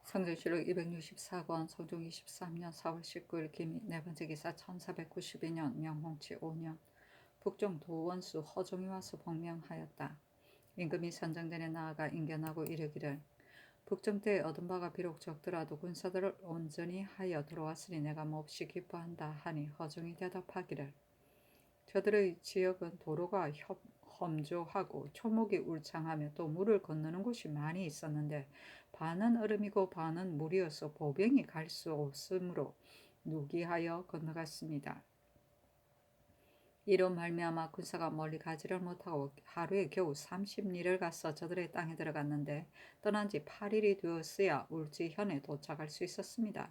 성전시록 264권 성종 23년 4월 19일 기미 네 번째 기사 1492년 명홍치 5년 북종 도원수 허종이 와서 복명하였다. 임금이 선정전에 나아가 인견하고 이르기를 북종 때에 얻은 바가 비록 적더라도 군사들을 온전히 하여 들어왔으니 내가 몹시 기뻐한다 하니 허종이 대답하기를 저들의 지역은 도로가 험조하고 초목이 울창하며 또 물을 건너는 곳이 많이 있었는데 반은 얼음이고 반은 물이어서 보병이 갈 수 없으므로 누기하여 건너갔습니다. 이로 말미암아 군사가 멀리 가지를 못하고 하루에 겨우 30리를 가서 저들의 땅에 들어갔는데 떠난 지 8일이 되었어야 울지현에 도착할 수 있었습니다.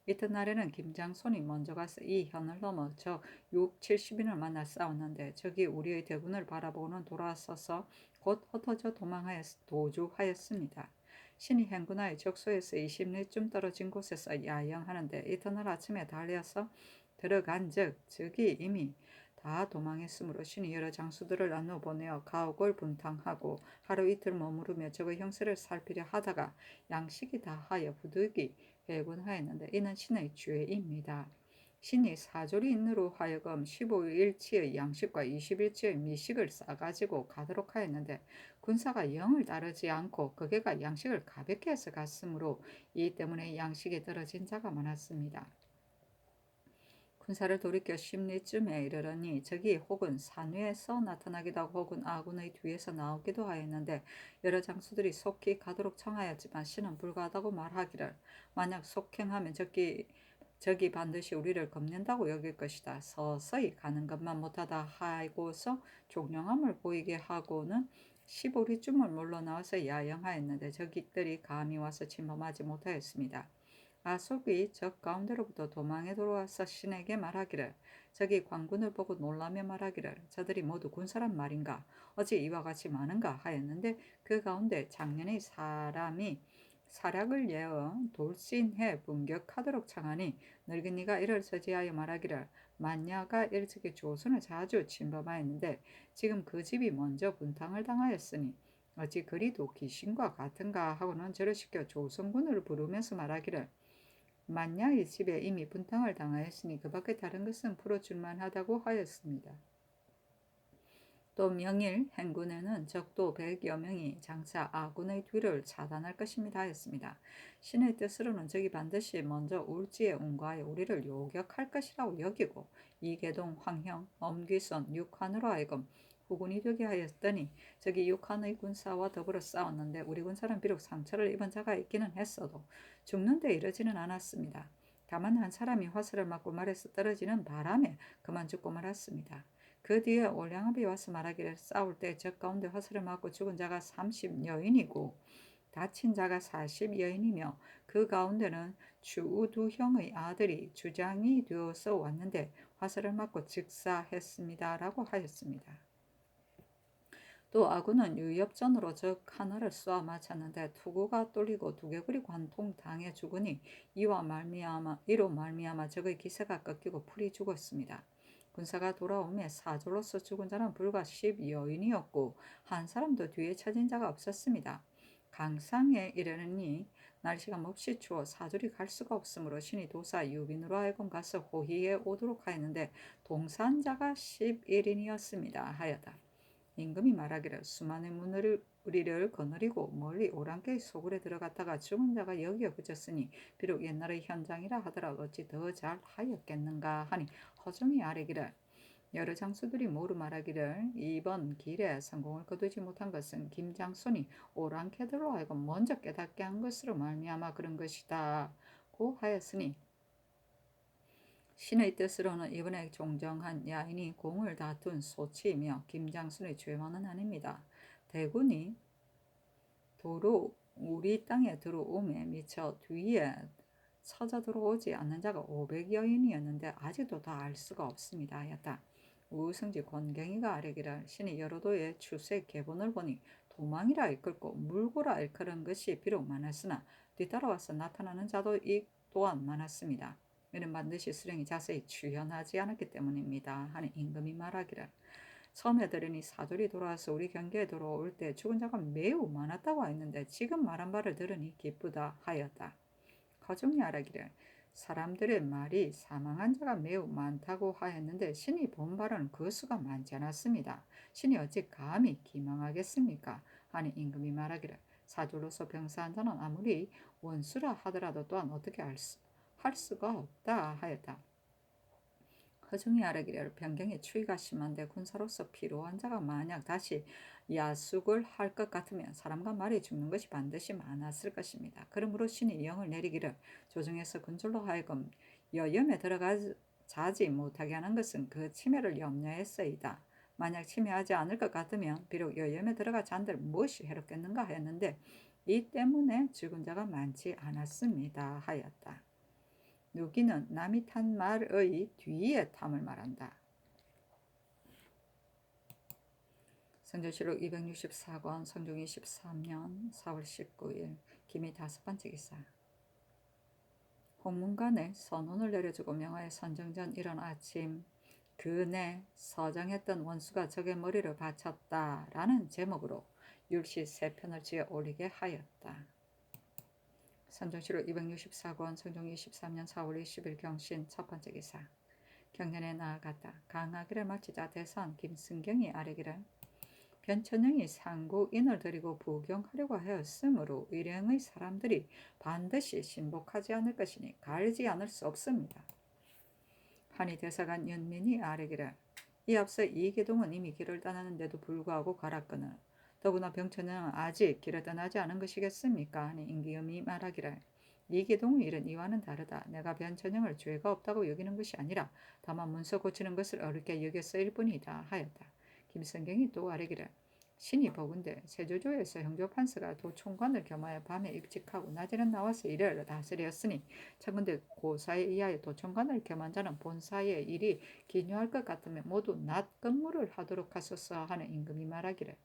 이튿날에는 김장손이 먼저 가서 이 현을 넘어 적 6, 70인을 만나 싸웠는데 적이 우리의 대군을 바라보고는 돌아서서 곧 흩어져 도주하였습니다. 신이 행군하여 적소에서 20리쯤 떨어진 곳에서 야영하는데 이튿날 아침에 달려서 들어간 적이 이미 다 도망했으므로 신이 여러 장수들을 나누어 보내어 가옥을 분탕하고 하루 이틀 머무르며 적의 형세를 살피려 하다가 양식이 다하여 부득이 회군하였는데 이는 신의 죄입니다. 신이 사조리인으로 하여금 15일치의 양식과 20일치의 미식을 싸가지고 가도록 하였는데 군사가 영을 따르지 않고 그게가 양식을 가볍게 해서 갔으므로 이 때문에 양식이 떨어진 자가 많았습니다. 군사를 돌이켜 심리쯤에 이르러니 적이 혹은 산 위에서 나타나기도 하고 혹은 아군의 뒤에서 나오기도 하였는데 여러 장수들이 속히 가도록 청하였지만 신은 불가하다고 말하기를 만약 속행하면 적이 반드시 우리를 겁낸다고 여길 것이다. 서서히 가는 것만 못하다 하고서 종용함을 보이게 하고는 15리쯤을 물러나와서 야영하였는데 적들이 감히 와서 침범하지 못하였습니다. 아속이 적 가운데로부터 도망해 들어와서 신에게 말하기를 적이 광군을 보고 놀라며 말하기를 저들이 모두 군사란 말인가 어찌 이와 같이 많은가 하였는데 그 가운데 작년의 사람이 사략을 예어 돌진해 분격하도록 청하니 늙은이가 이를 서지하여 말하기를 만야가 일찍이 조선을 자주 침범하였는데 지금 그 집이 먼저 분탕을 당하였으니 어찌 그리도 귀신과 같은가 하고는 저를 시켜 조선군을 부르면서 말하기를 만야의 집에 이미 분탕을 당하였으니 그 밖에 다른 것은 풀어줄만 하다고 하였습니다. 또 명일 행군에는 적도 100여 명이 장차 아군의 뒤를 차단할 것입니다 하였습니다. 신의 뜻으로는 적이 반드시 먼저 울지에 응거하여 우리를 요격할 것이라고 여기고 이계동, 황형, 엄귀선, 육한으로 하여금 후군이 되게 하였더니 적이 육한의 군사와 더불어 싸웠는데 우리 군사는 비록 상처를 입은 자가 있기는 했어도 죽는 데 이르지는 않았습니다. 다만 한 사람이 화살을 맞고 말에서 떨어지는 바람에 그만 죽고 말았습니다. 그 뒤에 올량합이 와서 말하기를 싸울 때 적 가운데 화살을 맞고 죽은 자가 30여인이고 다친 자가 40여인이며 그 가운데는 주우두형의 아들이 주장이 되어서 왔는데 화살을 맞고 즉사했습니다. 라고 하였습니다. 또 아군은 유협전으로 적 하나를 쏘아 맞췄는데 투구가 뚫리고 두개골이 관통당해 죽으니 이로 말미암아 적의 기세가 꺾이고 풀이 죽었습니다. 군사가 돌아오매 사졸로서 죽은 자는 불과 10여인이었고 한 사람도 뒤에 처진 자가 없었습니다. 강상에 이르니 날씨가 몹시 추워 사졸이 갈 수가 없으므로 신이 도사 유빈으로 하여금 가서 호위에 오도록 하였는데 동산자가 11인이었습니다 하였다. 임금이 말하기를 수많은 우리를 거느리고 멀리 오랑캐의 소굴에 들어갔다가 죽은 자가 여기에 그쳤으니 비록 옛날의 현장이라 하더라도 어찌 더 잘 하였겠는가 하니 허종이 아뢰기를 여러 장수들이 모두 말하기를 이번 길에 성공을 거두지 못한 것은 김장손이 오랑캐들로 하여금 먼저 깨닫게 한 것으로 말미암아 그런 것이다 고 하였으니 신의 뜻으로는 이번에 종정한 야인이 공을 다툰 소치이며 김장순의 죄만은 아닙니다. 대군이 도로 우리 땅에 들어오매 미처 뒤에 쳐져 들어오지 않는 자가 500여인이었는데 아직도 다 알 수가 없습니다 하였다. 우승지 권경이가 아뢰기를 신이 여러도의 추세 계본을 보니 도망이라 이끌고 물고라 일컬은 것이 비록 많았으나 뒤따라와서 나타나는 자도 이 또한 많았습니다. 이는 반드시 수령이 자세히 추현하지 않았기 때문입니다. 하니 임금이 말하기를 섬에 들으니 사돌이 돌아와서 우리 경계에 들어올 때 죽은 자가 매우 많았다고 했는데 지금 말한 바를 들으니 기쁘다 하였다. 거중이 아라기를 사람들의 말이 사망한 자가 매우 많다고 하였는데 신이 본 바로는 그 수가 많지 않았습니다. 신이 어찌 감히 기망하겠습니까? 하니 임금이 말하기를 사졸로서 병사한 자는 아무리 원수라 하더라도 또한 어떻게 할 수가 없다 하였다. 허중이 아래기를 변경의 추위가 심한데 군사로서 필요한 자가 만약 다시 야숙을 할 것 같으면 사람과 말이 죽는 것이 반드시 많았을 것입니다. 그러므로 신이 영을 내리기를 조정에서 군졸로 하여금 여염에 들어가지 못하게 하는 것은 그 침해를 염려했어이다. 만약 침해하지 않을 것 같으면 비록 여염에 들어가 잔들 무엇이 해롭겠는가 하였는데 이 때문에 죽은 자가 많지 않았습니다 하였다. 누기는 남이 탄 말의 뒤에 탐을 말한다. 성조실록 264권 성종 23년 4월 19일 기미 5번째 기사. 홍문관에 선언을 내려주고 명하여 선정전 이른 아침 그내 서정했던 원수가 적의 머리를 바쳤다 라는 제목으로 율시 3편을 지어 올리게 하였다. 선종실록 264권 성종 23년 4월 20일 경신 첫 번째 기사. 경년에 나아갔다. 강하기를 마치자 대선 김승경이 아뢰기를 변천영이 상구인을 데리고 부경하려고 하였으므로 일행의 사람들이 반드시 신복하지 않을 것이니 가리지 않을 수 없습니다. 한이 대사관 연민이 아뢰기를 이 앞서 이계동은 이미 길을 떠나는데도 불구하고 가라거늘 더구나 병천영은 아직 길을 떠나지 않은 것이겠습니까? 하니 임기음이 말하기를 이계동의 일은 이와는 다르다. 내가 변천영을 죄가 없다고 여기는 것이 아니라 다만 문서 고치는 것을 어렵게 여겼을 뿐이다 하였다. 김성경이 또 아뢰기를 신이 보건대 세조조에서 형조판서가 도총관을 겸하여 밤에 입직하고 낮에는 나와서 일을 다스렸으니 청근대 고사에 의하여 도총관을 겸한 자는 본사의 일이 기묘할 것 같으면 모두 낮 근무를 하도록 하소서 하는 임금이 말하기를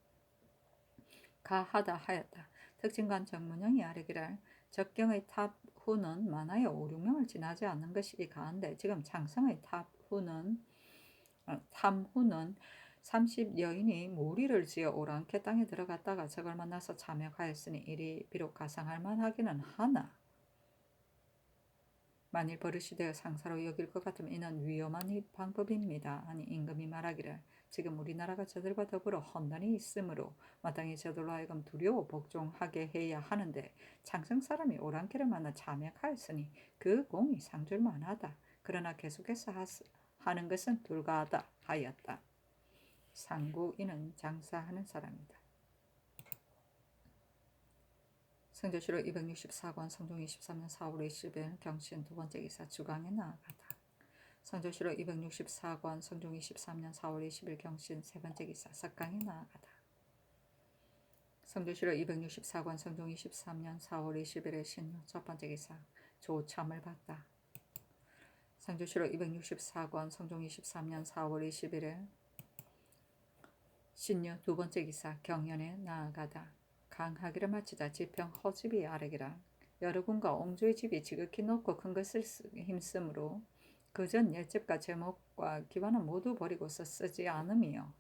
가하다 하였다. 특징관 정문영이 아뢰기를 적경의 탑후는 많아야 5, 6명을 지나지 않는 것이 가한데 지금 장성의 탐후는 30여인이 무리를 지어 오랑캐 땅에 들어갔다가 적을 만나서 참역하였으니 일이 비록 가상할 만하기는 하나 만일 버릇이 되어 상사로 여길 것 같으면 이는 위험한 방법입니다. 하니 임금이 말하기를 지금 우리나라가 저들과 더불어 헌난이 있으므로 마땅히 저들로 하여금 두려워 복종하게 해야 하는데 장성 사람이 오랑캐를 만나 참역하였으니 그 공이 상줄 만하다. 그러나 계속해서 하는 것은 불가하다 하였다. 상구인은 장사하는 사람이다. 성조실록 264권 성종 23년 4월 20일 경신 두 번째 기사 주강에 나아가다. 성조실록 264권 성종 23년 4월 20일 경신 세 번째 기사 석강에 나아가다. 성조실록 264권 성종 23년 4월 20일의 신유 첫 번째 기사 조참을 받다. 성조실록 264권 성종 23년 4월 21일 신유 두 번째 기사 경연에 나아가다. 강하기를 마치자 지평 허집이 아뢰기라 여러 군과 옹주의 집이 지극히 높고 큰 것을 힘쓰므로 그전 옛집과 제목과 기반은 모두 버리고서 쓰지 않음이요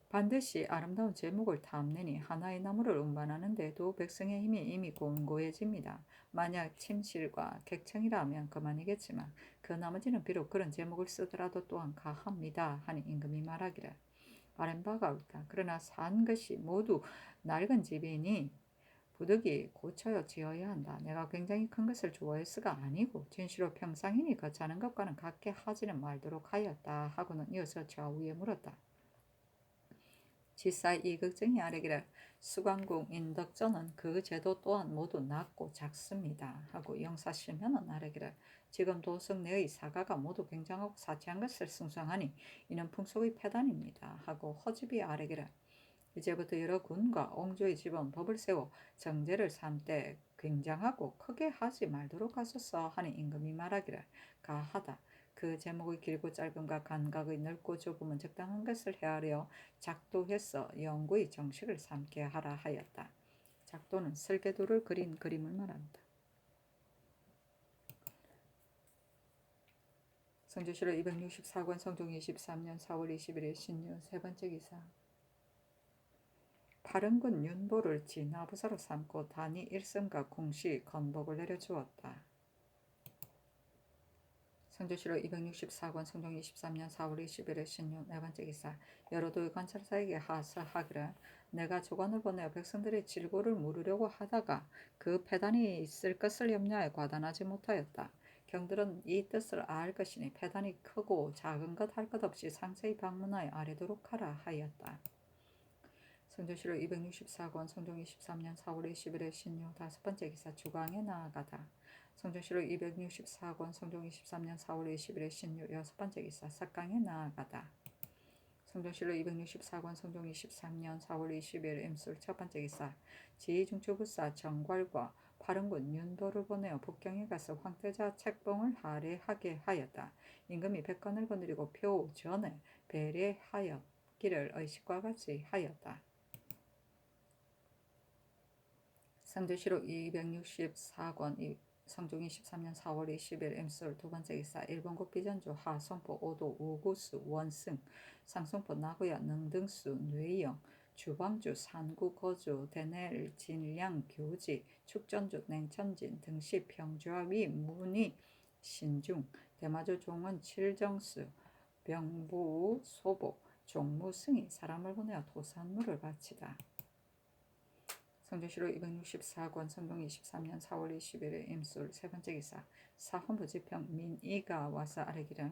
반드시 아름다운 제목을 탐내니 하나의 나무를 운반하는 데도 백성의 힘이 이미 곤고해집니다. 만약 침실과 객청이라면 그만이겠지만 그 나머지는 비록 그런 제목을 쓰더라도 또한 가합니다. 하니 임금이 말하기를 아는 바가 옳다. 그러나 산 것이 모두 낡은 집이니 부득이 고쳐 지어야 한다. 내가 굉장히 큰 것을 좋아했으가 아니고 진시로 평상인이 거처하는 것과는 같게 하지는 말도록 하였다. 하고는 이어서 좌우에 물었다. 지사 이극증이 아뢰기를 수광궁 인덕전은 그 제도 또한 모두 낮고 작습니다. 하고 영사실면은 아뢰기를 지금 도성 내의 사가가 모두 굉장하고 사치한 것을 승성하니 이는 풍속의 폐단입니다. 하고 허집이 아뢰기를 이제부터 여러 군과 옹조의 집은 법을 세워 정제를 삼되 굉장하고 크게 하지 말도록 하소서 하니 임금이 말하기를 가하다. 그 제목의 길고 짧음과 간각의 넓고 좁음은 적당한 것을 헤아려 작도해서 영구의 정식을 삼게 하라 하였다. 작도는 설계도를 그린 그림을 말한다. 성주시로 264권 성종 23년 4월 21일 신유 세 번째 기사. 파른군 윤보를 진화부사로 삼고 단위 1승과 공시 건복을 내려주었다. 성주시로 264권 성종 23년 4월 21일 신유 네 번째 기사. 여러 도의 관찰사에게 하사하기를 내가 조관을 보내어 백성들의 질고를 물으려고 하다가 그 패단이 있을 것을 염려하여 과단하지 못하였다. 경들은 이 뜻을 알 것이니 패단이 크고 작은 것 할 것 없이 상세히 방문하여 아뢰도록 하라 하였다. 성주시로 264권 성종 23년 4월 21일 신유 다섯 번째 기사. 주광에 나아가다. 성주시로 264권 성종 23년 4월 21일 신유 여섯 번째 기사. 석강에 나아가다. 성주시로 264권 성종 23년 4월 20일 임술 첫 번째 기사. 지휘중추부사 정괄과 파른군 윤도를 보내어 북경에 가서 황태자 책봉을 할애하게 하였다. 임금이 백관을 거느리고 표 전에 배례하였기를 의식과 같이 하였다. 성주시로 264권 성종 23년 4월 20일 임술 두 번째 기사. 일본국 비전주 하성포 오도 우구수 원승 상성포 나고야 능등수 뇌영 주방주 산구 거주 대넬 진량 교지 축전주 냉천진 등시 평주하위 문의 신중 대마주 종원 칠정수 병부 소보 종무승이 사람을 보내어 도산물을 바치다. 성주시로 264권 성종 23년 4월 21일 임술 세 번째 기사. 사헌부 지평 민이가 와서 아뢰기를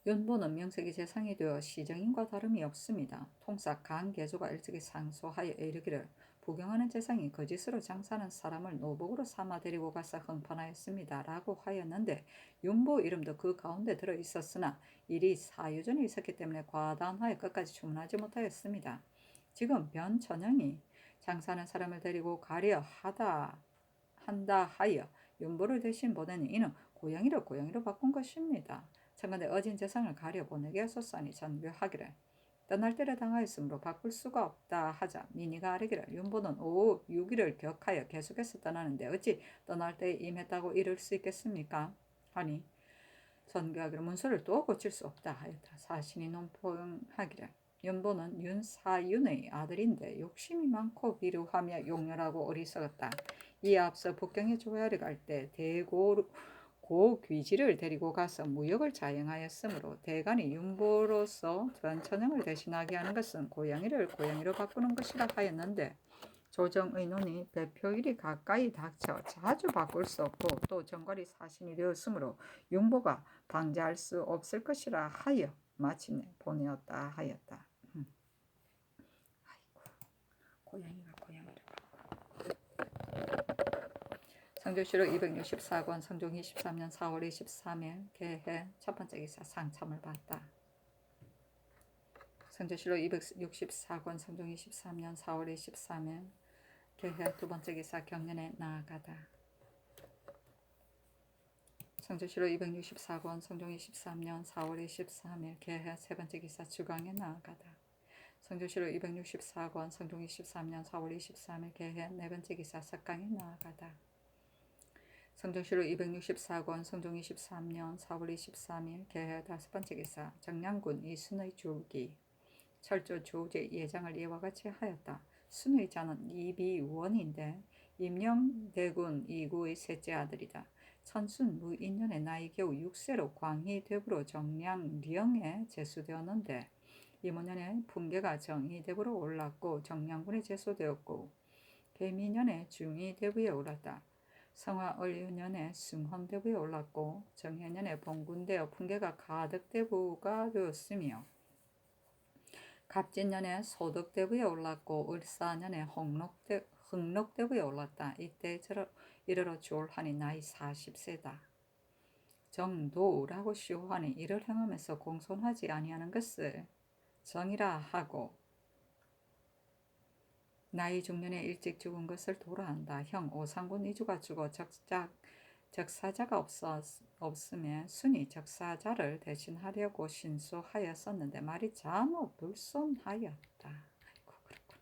윤보는 명색이 재상이 되어 시정인과 다름이 없습니다. 통사 강계조가 일찍이 상소하여 이르기를 부경하는 재상이 거짓으로 장사하는 사람을 노복으로 삼아 데리고 가서 흥판하였습니다. 라고 하였는데 윤보 이름도 그 가운데 들어 있었으나 일이 사유전에 있었기 때문에 과단하여 끝까지 주문하지 못하였습니다. 지금 변천영이 장사하는 사람을 데리고 가려 한다 하여 윤보를 대신 보내니 이는 고양이로 바꾼 것입니다. 청간대 어진 재상을 가려 보내게 하소서니 전교하기를 떠날 때를 당하였으므로 바꿀 수가 없다 하자 민희가 아뢰기를 윤보는 오후 6일을 격하여 계속해서 떠나는데 어찌 떠날 때에 임했다고 이를 수 있겠습니까? 하니 전교하기를 문서를 또 고칠 수 없다 하였다. 사신이 논평하기를 윤보는 윤사윤의 아들인데 욕심이 많고 비루하며 용렬하고 어리석었다. 이에 앞서 북경에 조회하러 갈 때 고귀지를 데리고 가서 무역을 자행하였으므로 대간이 윤보로서 변천형을 대신하게 하는 것은 고양이로 바꾸는 것이라 하였는데 조정의논이 배표일이 가까이 닥쳐 자주 바꿀 수 없고 또 정괄이 사신이 되었으므로 윤보가 방지할 수 없을 것이라 하여 마침내 보내었다 하였다. 아이고, 고양이를 성주시로 264권 성종 23년 4월 23일 개해 첫 번째 기사. 상참을 받다. 성주시로 264권 성종 23년 4월 23일 개해 두 번째 기사. 경연에 나아가다. 성주시로 264권 성종 23년 4월 23일 개해 세 번째 기사. 주광에 나아가다. 성주시로 264권 성종 23년 4월 23일 개해 네 번째 기사. 석강에 나아가다. 성주시로 264권 성종 23년 4월 23일 개해 다섯 번째 기사. 정량군 이순의 주기 철조 조제 예장을 이와 같이 하였다. 순의 자는 이비원인데 임령대군 이구의 셋째 아들이다. 천순 무인년에 나이 겨우 6세로 광희대부로 정량령에 제수되었는데 이모년에 풍계가 정의대부로 올랐고 정량군에 제수되었고 개미년에 중의대부에 올랐다. 성화을유년에 승헌대부에 올랐고 정해년에 봉군되어 풍계가 가덕대부가 되었으며 갑진년에 소덕대부에 올랐고 을사년에 흥록대부에 올랐다. 이때 이르러 졸하니 나이 40세다. 정도라고 시호하니 이를 행하면서 공손하지 아니하는 것을 정이라 하고 나이 중년에 일찍 죽은 것을 도라한다. 형 오상군 이주가 죽어 적사자가 없으면 순이 적사자를 대신하려고 신수하였었는데 말이 잘못 불손하였다. 아이고 그렇군.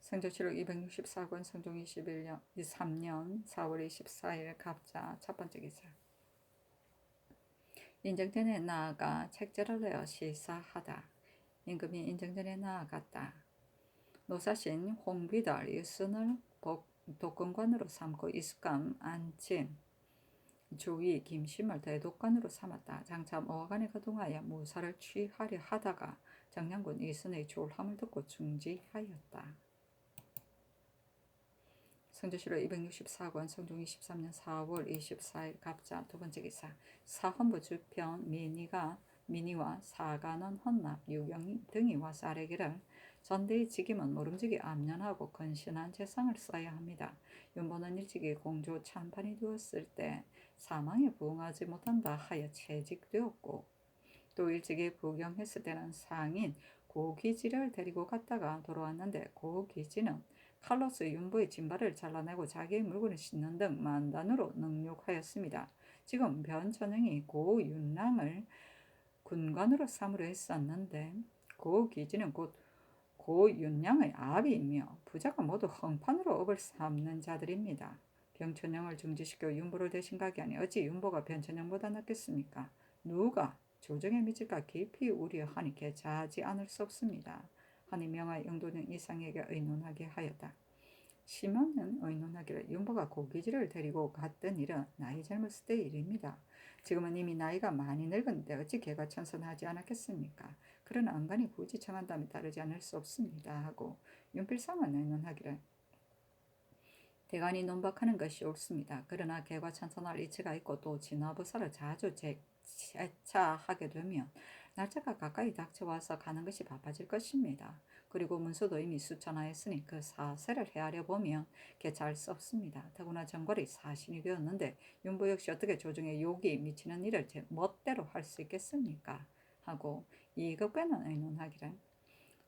성조실록 264권 성종 23년 4월 24일 갑자 첫 번째 기사. 인정전에 나아가 책제를 내어 시사하다. 임금이 인정전에 나아갔다. 노사신 홍비달 이순을 독건관으로 삼고 이숙감 안침 조위 김심을 대독관으로 삼았다. 장차 모하간에 거동하여 무사를 취하려 하다가 정량군 이순의 졸함을 듣고 중지하였다. 성조실록 264권 성종 23년 4월 24일 갑자 두 번째 기사. 사헌부 주편 민의와 사관원 헌납 유경 등이 와서 아뢰기를 전대의 직임은 모름지기 암연하고 근신한 재상을 써야 합니다. 윤보는 일찍이 공조 찬판이 되었을 때 사망에 부응하지 못한다 하여 채직되었고 또 일찍이 부경했을 때는 상인 고기지를 데리고 갔다가 돌아왔는데 고기지는 칼로스 윤보의 진발을 잘라내고 자기의 물건을 싣는 등 만단으로 능욕하였습니다. 지금 변천영이 고윤랑을 군관으로 삼으려 했었는데 고기지는 곧 고윤량의 아비이며 부자가 모두 흥판으로 업을 삼는 자들입니다. 변천영을 중지시켜 윤보를 대신 가게 하니 어찌 윤보가 변천영보다 낫겠습니까? 누가 조정에 미칠까 깊이 우려하니 개자하지 않을 수 없습니다. 하니 명하여 영도령 이상에게 의논하게 하였다. 심원은 의논하기를 윤보가 고기지를 데리고 갔던 일은 나이 젊었을 때의 일입니다. 지금은 이미 나이가 많이 늙었는데 어찌 개가 천선하지 않았겠습니까? 그러나 안간히 굳이 청한다면 따르지 않을 수 없습니다. 하고 윤필상은 의논하기를 대간이 논박하는 것이 옳습니다. 그러나 개가 천선할 이치가 있고 또 진화부사를 자주 재차하게 되면 날짜가 가까이 닥쳐와서 가는 것이 바빠질 것입니다. 그리고 문서도 이미 수천하였으니 그 사세를 헤아려 보면 개차할 수 없습니다. 더구나 정궐이 사신이 되었는데 윤보 역시 어떻게 조정에 욕이 미치는 일을 제 멋대로 할 수 있겠습니까? 하고 이것과는 의논하기를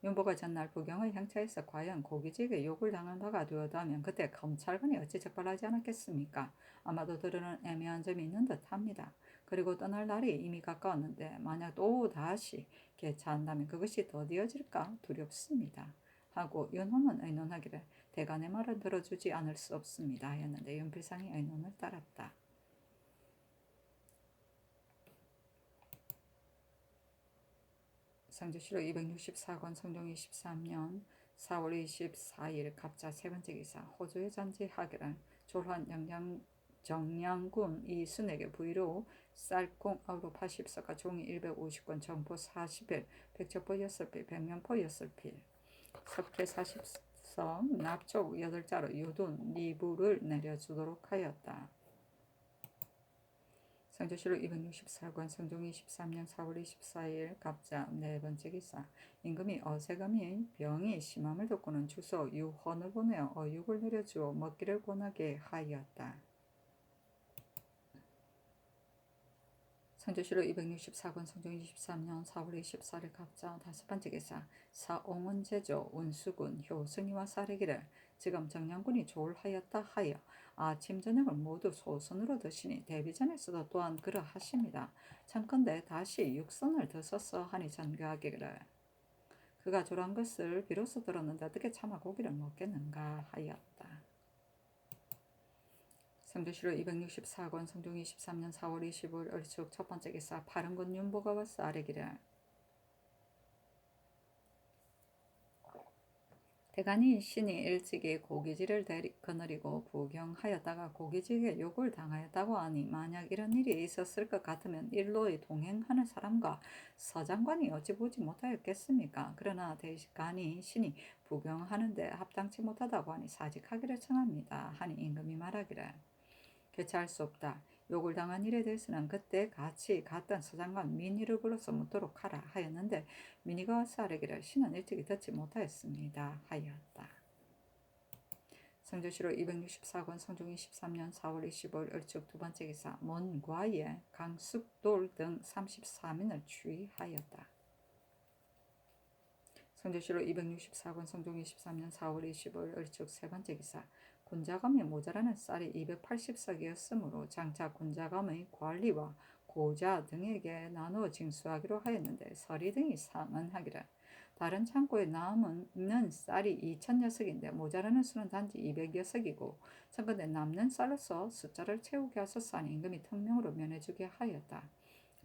윤보가 전날 부경의 행차에서 과연 고기지에게 욕을 당한 바가 되었다면 그때 검찰관이 어찌 적발하지 않았겠습니까? 아마도 들으는 애매한 점이 있는 듯합니다. 그리고 떠날 날이 이미 가까웠는데 만약 또 다시 개차한다면 그것이 더디어질까 두렵습니다. 하고 윤호는 의논하기를 대간의 말은 들어주지 않을 수 없습니다 하였는데 윤필상이 의논을 따랐다. 성조실록 264권 성종 23년 4월 24일 갑자 세 번째 기사. 호조의 잔치하기를 졸환 정량군 이순에게 부의로 쌀콩 아우로 80석과 종이 150권 정포 40일 백첩보 6필 백면포 6필 석회 40석 납촉 8자로 유둔 니부를 내려주도록 하였다. 성조실록 264권 성종 23년 4월 24일 갑자 네 번째 기사. 임금이 어세금이 병이 심함을 듣고는 주소 유헌을 보내어 어육을 내려주어 먹기를 권하게 하였다. 성조실록 264권 성종 23년 4월 24일 갑자 다섯 번째 기사. 사옹은 제조 운수군 효승이와 사례기를 지금 정량군이 조울하였다 하여 아침 저녁을 모두 소선으로 드시니 대비전에서도 또한 그러하십니다. 참건대 다시 육선을 드소서 하니 전교하기를 그가 조란 것을 비로소 들었는데 어떻게 차마 고기를 먹겠는가 하였다. 성조실록 264권 성종 23년 4월 25일 얼축 첫 번째 기사. 파른군 윤보가 와서 아뢰기를 대간이 신이 일찍이 고기지를 거느리고 부경하였다가 고기지에게 욕을 당하였다고 하니 만약 이런 일이 있었을 것 같으면 일로의 동행하는 사람과 서장관이 어찌 보지 못하였겠습니까? 그러나 대간이 신이 부경하는데 합당치 못하다고 하니 사직하기를 청합니다. 하니 임금이 말하기를 개차할 수 없다. 욕을 당한 일에 대해서는 그때 같이 갔던 서장관 민희를 불러서 묻도록 하라 하였는데 민희가 와서 아뢰기를 신은 일찍이 듣지 못하였습니다 하였다. 성조실록 264권 성종 23년 4월 25일 얼축 두 번째 기사. 문과에 강숙돌 등 34민을 추위하였다. 성조실록 264권 성종 23년 4월 25일 얼축 세 번째 기사. 군자감이 모자라는 쌀이 280석이었으므로 장차 군자감의 관리와 고자 등에게 나누어 징수하기로 하였는데 서리 등이 상언하기를 다른 창고에 남는 쌀이 2,000녀석인데 모자라는 수는 단지 200녀석이고 청근대 남는 쌀로서 숫자를 채우게 하소서하니 임금이 특명으로 면해주게 하였다.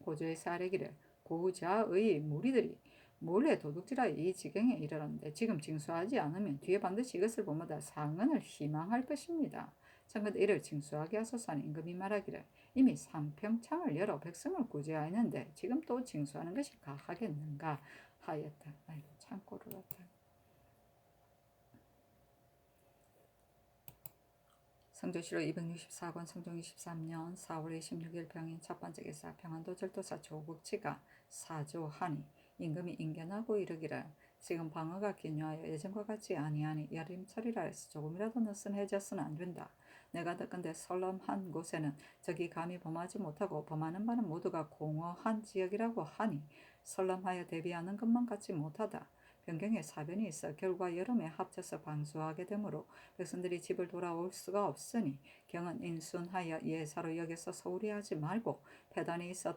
고조의 사례기를 고자의 무리들이 몰래 도둑질하여 이 지경에 이르렀는데 지금 징수하지 않으면 뒤에 반드시 이것을 본마다 상흔을 희망할 것입니다. 청근대 이를 징수하게 하소서하니 임금이 말하기를 이미 상평창을 열어 백성을 구제하였는데 지금 또 징수하는 것이 가하겠는가 하였다. 아이고 창고를 갖다. 성조실로 264권 성종 23년 4월 26일 병인 첫 번째 기사 평안도 절도사 조국치가 사조하니 임금이 인견하고 이르기를 지금 방어가 기묘하여 예전과 같지 아니하니 여름철이라 해서 조금이라도 느슨해져서는 안 된다. 내가 듣건대 설럼한 곳에는 적이 감히 범하지 못하고 범하는 바는 모두가 공허한 지역이라고 하니 설럼하여 대비하는 것만 같지 못하다. 변경에 사변이 있어 결과 여름에 합쳐서 방수하게 되므로 백성들이 집을 돌아올 수가 없으니 경은 인순하여 예사로 여겨서 소홀히 하지 말고 패단이 있어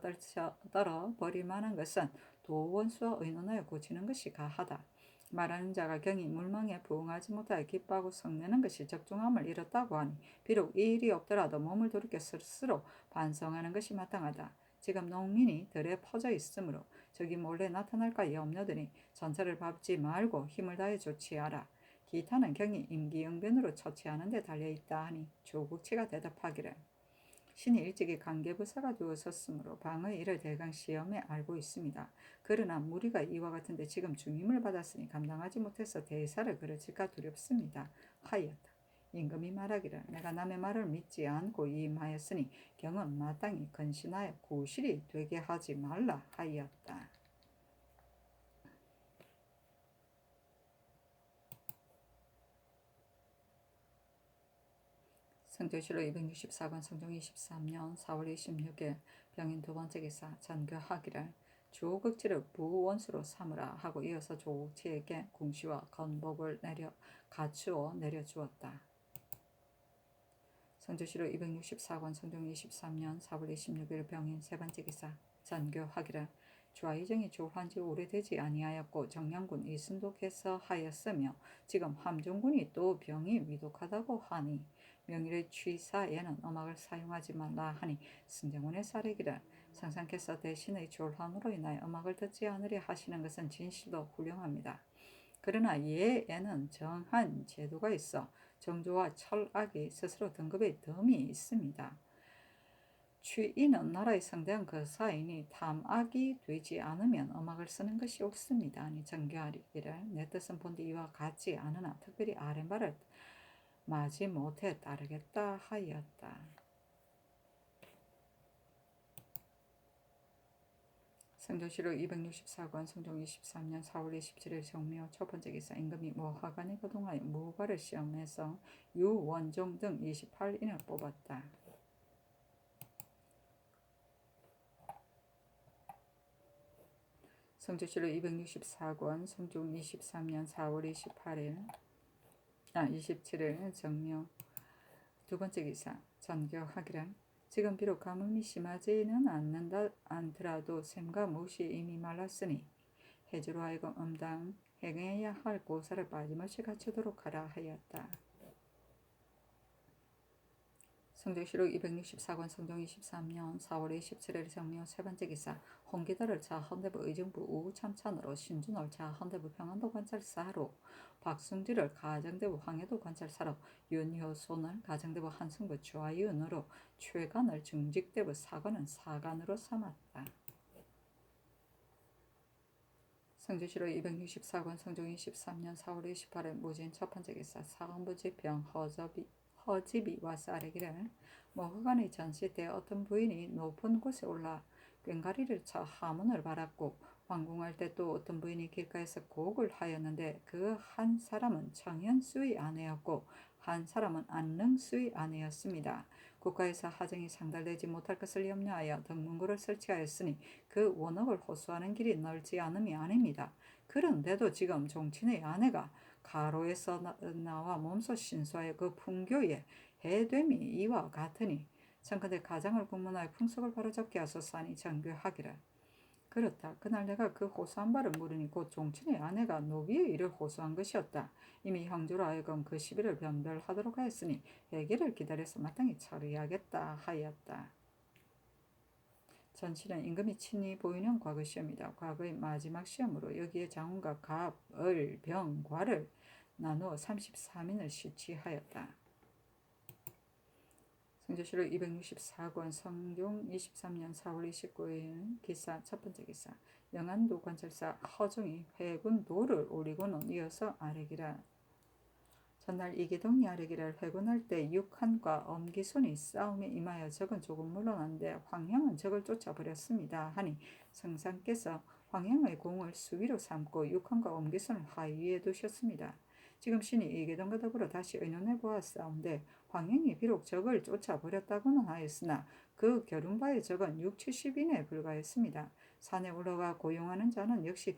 떨어 버릴 만한 것은 도원수와 의논하여 고치는 것이 가하다. 말하는 자가 경이 물망에 부응하지 못하여 기뻐하고 성내는 것이 적중함을 잃었다고 하니 비록 이 일이 없더라도 몸을 돌이켜 스스로 반성하는 것이 마땅하다. 지금 농민이 들에 퍼져 있으므로 적이 몰래 나타날까 염려되니 전차를 밟지 말고 힘을 다해 조치하라. 기타는 경이 임기응변으로 처치하는 데 달려있다 하니 조국치가 대답하기를 신이 일찍이 관계부사가 되었었으므로 방의 일을 대강 시험에 알고 있습니다. 그러나 무리가 이와 같은데 지금 중임을 받았으니 감당하지 못해서 대사를 그르칠까 두렵습니다. 하였다. 임금이 말하기를 내가 남의 말을 믿지 않고 임하였으니 경은 마땅히 근신하여 구실이 되게 하지 말라 하였다. 성조실로 264권 성종 23년 4월 26일 병인 두 번째 기사 전교하기를 조국치를 부원수로 삼으라 하고 이어서 조국치에게 궁시와 건복을 갖추어 내려주었다. 성조실로 264권 성종 23년 4월 26일 병인 세 번째 기사 전교하기를 좌의정이 조환지 오래되지 아니하였고 정량군 이순독해서 하였으며 지금 함종군이 또 병이 위독하다고 하니 명의를 취사에는 음악을 사용하지 말라 하니 승정원의 사례기를 상상께서 대신의 졸함으로 인하여 음악을 듣지 않으려 하시는 것은 진실로 훌륭합니다. 그러나 예에는 정한 제도가 있어 정조와 철학이 스스로 등급의 덤이 있습니다. 취인은 나라의 성대한 거사이니 탐악이 되지 않으면 음악을 쓰는 것이 옳습니다. 아니 정교하리기를 내 뜻은 본디 이와 같지 않으나 특별히 아랫말을 마지 못해 따르겠다 하였다. 성조실록 264권 성종 23년 4월 27일 정묘 첫 번째 기사 임금이 모하관에 거동하여 무과를 시험해서 유원종 등 28인을 뽑았다. 성조실록 264권 성종 23년 4월 27일 정묘 두 번째 기사 전교하기를 지금 비록 가뭄이 심하지는 않더라도 샘과 못이 이미 말랐으니 해주로 하여금 행해야 할 고사를 빠짐없이 갖추도록 하라 하였다. 성조실록 264권 성종 23년 4월 27일 정묘 세 번째 기사 홍기달을 자헌대부 의정부 우참찬으로 신준을 자헌대부 평안도 관찰사로 박승지를 가정대부 황해도 관찰사로 윤효손을 가정대부 한승부 좌윤으로 최간을 중직대부 사관은 사관으로 삼았다. 성조실록 264권 성종 23년 4월 28일 무진 첫 번째 기사 사헌부지평 허지비와 쌀에기를 모허간의 전시 때 어떤 부인이 높은 곳에 올라 꽹과리를 쳐 하문을 받았고 왕궁할 때 또 어떤 부인이 길가에서 곡을 하였는데 그 한 사람은 청현수의 아내였고 한 사람은 안능수의 아내였습니다. 국가에서 하정이 상달되지 못할 것을 염려하여 등문구를 설치하였으니 그 원업을 호소하는 길이 넓지 않음이 아닙니다. 그런데도 지금 종친의 아내가 가로에서 나와 몸소 신수하여 그 풍교에 해됨이 이와 같으니 청컨대 가장을 국문하여 풍속을 바로잡게 하소서 하니 정교하기를 그렇다. 그날 내가 그 호소한 바를 물으니 곧 종친의 아내가 노비의 일을 호소한 것이었다. 이미 형제로 하여금 그 시비를 변별하도록 하였으니 회개를 기다려서 마땅히 처리하겠다 하였다. 전실은 임금이 친히 보이는 과거 시험이다. 과거의 마지막 시험으로 여기에 장훈과 갑, 을, 병, 과를 나누어 34민을 시취하였다. 성조실록 264권 성종 23년 4월 29일 기사 첫 번째 기사 영안도 관찰사 허종이 회군 도를 올리고는 이어서 아래기라. 전날 이기동이 아래기를 회군할 때 육한과 엄기손이 싸움에 임하여 적은 조금 물러난데 황형은 적을 쫓아버렸습니다. 하니 성상께서 황형의 공을 수위로 삼고 육한과 엄기손을 하위에 두셨습니다. 지금 신이 이기동과 더불어 다시 의논해 보았사온데 황형이 비록 적을 쫓아버렸다고는 하였으나 그 겨룬바의 적은 6, 70인에 불과했습니다. 산에 올라가 고용하는 자는 역시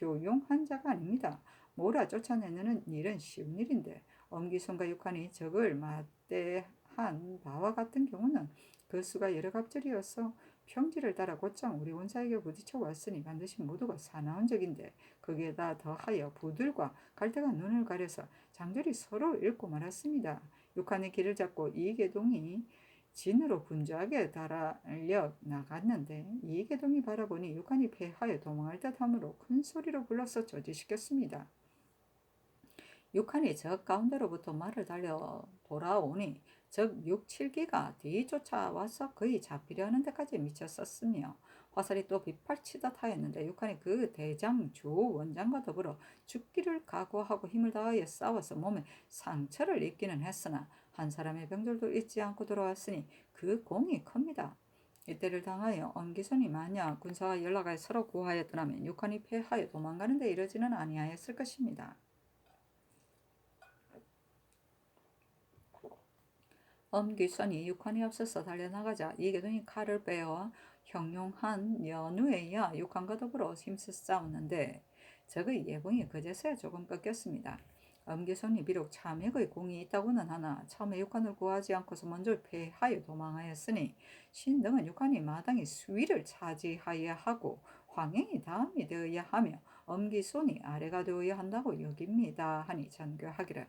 효용한 자가 아닙니다. 몰아 쫓아내는 일은 쉬운 일인데 엄기손과 육한이 적을 맞대한 바와 같은 경우는 그 수가 여러 갑절이어서 평지를 따라 곧장 우리 군사에게 부딪혀 왔으니 반드시 모두가 사나운 적인데 거기에다 더하여 부들과 갈대가 눈을 가려서 장절이 서로 잃고 말았습니다. 육한의 길을 잡고 이계동이 진으로 분주하게 달아려 나갔는데 이계동이 바라보니 육한이 패하여 도망할 듯하므로 큰 소리로 불러서 저지시켰습니다. 육한이 적 가운데로부터 말을 달려 돌아오니 적 6, 7기가 뒤쫓아와서 거의 잡히려 하는 데까지 미쳤었으며 화살이 또 빗발치듯 하였는데 육한이 그 대장 주 원장과 더불어 죽기를 각오하고 힘을 다하여 싸워서 몸에 상처를 입기는 했으나 한 사람의 병들도 잊지 않고 돌아왔으니 그 공이 큽니다. 이때를 당하여 엄기손이 만약 군사와 연락하여 서로 구하였더라면 육한이 패하여 도망가는 데 이르지는 아니하였을 것입니다. 엄기손이 육한이 앞서서 달려나가자 이계동이 칼을 빼어 형용한 연우에야 육한과 더불어 힘써 싸웠는데 적의 예봉이 그제서야 조금 꺾였습니다. 엄기손이 비록 참액의 공이 있다고는 하나 처음에 육한을 구하지 않고서 먼저 패하여 도망하였으니 신등은 육한이 마땅히 수위를 차지하여야 하고 황행이 다음이 되어야 하며 엄기손이 아래가 되어야 한다고 여깁니다. 하니 전교하기를.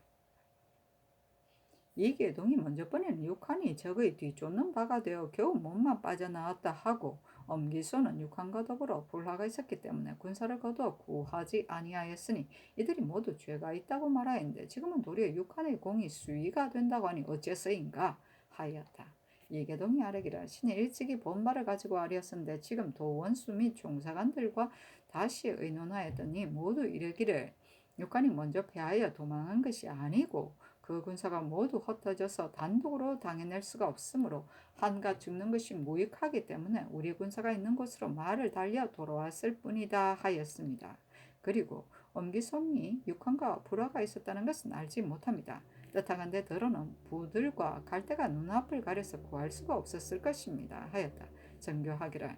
이계동이 먼저 보내는 육한이 적의 뒤쫓는 바가 되어 겨우 몸만 빠져나왔다 하고 엄기손은 육한과 더불어 불화가 있었기 때문에 군사를 거두어 구하지 아니하였으니 이들이 모두 죄가 있다고 말하였는데 지금은 도리어 육한의 공이 수위가 된다고 하니 어째서인가 하였다. 이계동이 아뢰기를 신이 일찍이 본바를 가지고 아뢰었는데 지금 도원수 및 종사관들과 다시 의논하였더니 모두 이르기를 육한이 먼저 패하여 도망한 것이 아니고 그 군사가 모두 흩어져서 단독으로 당해낼 수가 없으므로 한가 죽는 것이 무익하기 때문에 우리 군사가 있는 곳으로 말을 달려 돌아왔을 뿐이다 하였습니다. 그리고 엄기손이 육한과 불화가 있었다는 것은 알지 못합니다. 뜻하건대 더러는 부들과 갈대가 눈앞을 가려서 구할 수가 없었을 것입니다 하였다. 정교하기를.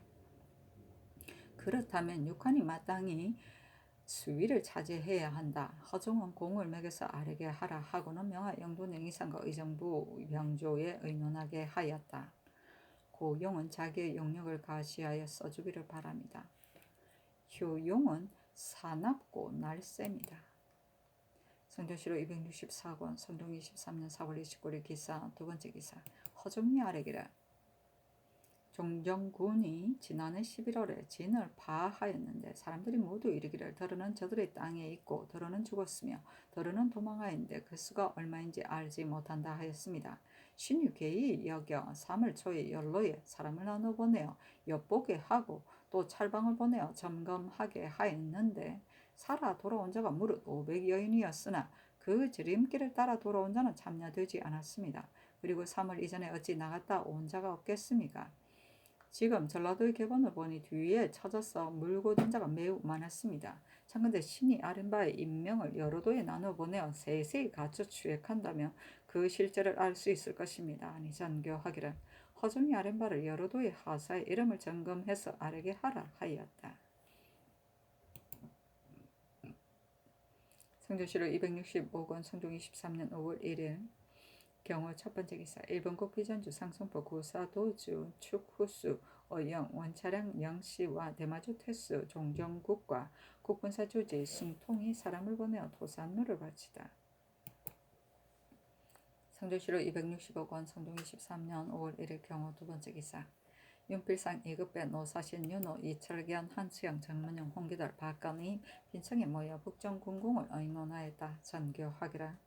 그렇다면 육한이 마땅히 수위를 차지해야 한다. 허종은 공을 매겨서 아래게 하라 하고는 명하 영돈 영의상과 의정부 명조에 의논하게 하였다. 고용은 자기의 용력을 가시하여 써주기를 바랍니다. 효용은 사납고 날쌔입니다. 성조실록 264권 성종 23년 4월 29일 기사 두 번째 기사 허종이 아래기를 종정군이 지난해 11월에 진을 파하였는데 사람들이 모두 이르기를 더러는 저들의 땅에 있고 더러는 죽었으며 더러는 도망하였는데 그 수가 얼마인지 알지 못한다 하였습니다. 신유계의 여겨 3월 초에 연로에 사람을 나눠 보내어 엿보게 하고 또 찰방을 보내어 점검하게 하였는데 살아 돌아온 자가 무릇 500여인이었으나 그 지름길을 따라 돌아온 자는 참여되지 않았습니다. 그리고 3월 이전에 어찌 나갔다 온 자가 없겠습니까? 지금 전라도의 객원을 보니 뒤에 쳐져서 물고 든 자가 매우 많았습니다. 참건대 신이 아른 바의 인명을 여러 도에 나눠 보내어 세세히 갖춰 추액한다면 그 실제를 알 수 있을 것입니다. 아니 전교하기를 허종이 아른 바를 여러 도의 하사의 이름을 점검해서 아르게 하라 하였다. 성조실록 265권 성종 23년 5월 1일 경우 첫 번째 기사 일본국 비전주 상승포 구사도주 축후수 어영 원차량 영시와 대마주 퇴수 종정국과 국군사 조지 승통이 사람을 보내어 토산루를 바치다. 성조실로 260억 원 성종 23년 5월 1일 경우 두 번째 기사 윤필상 2급배 노사신 윤호 이철견 한수영 정문영 홍기달 박건희 빈청에 모여 북정군공을 의논하였다. 전교하기라.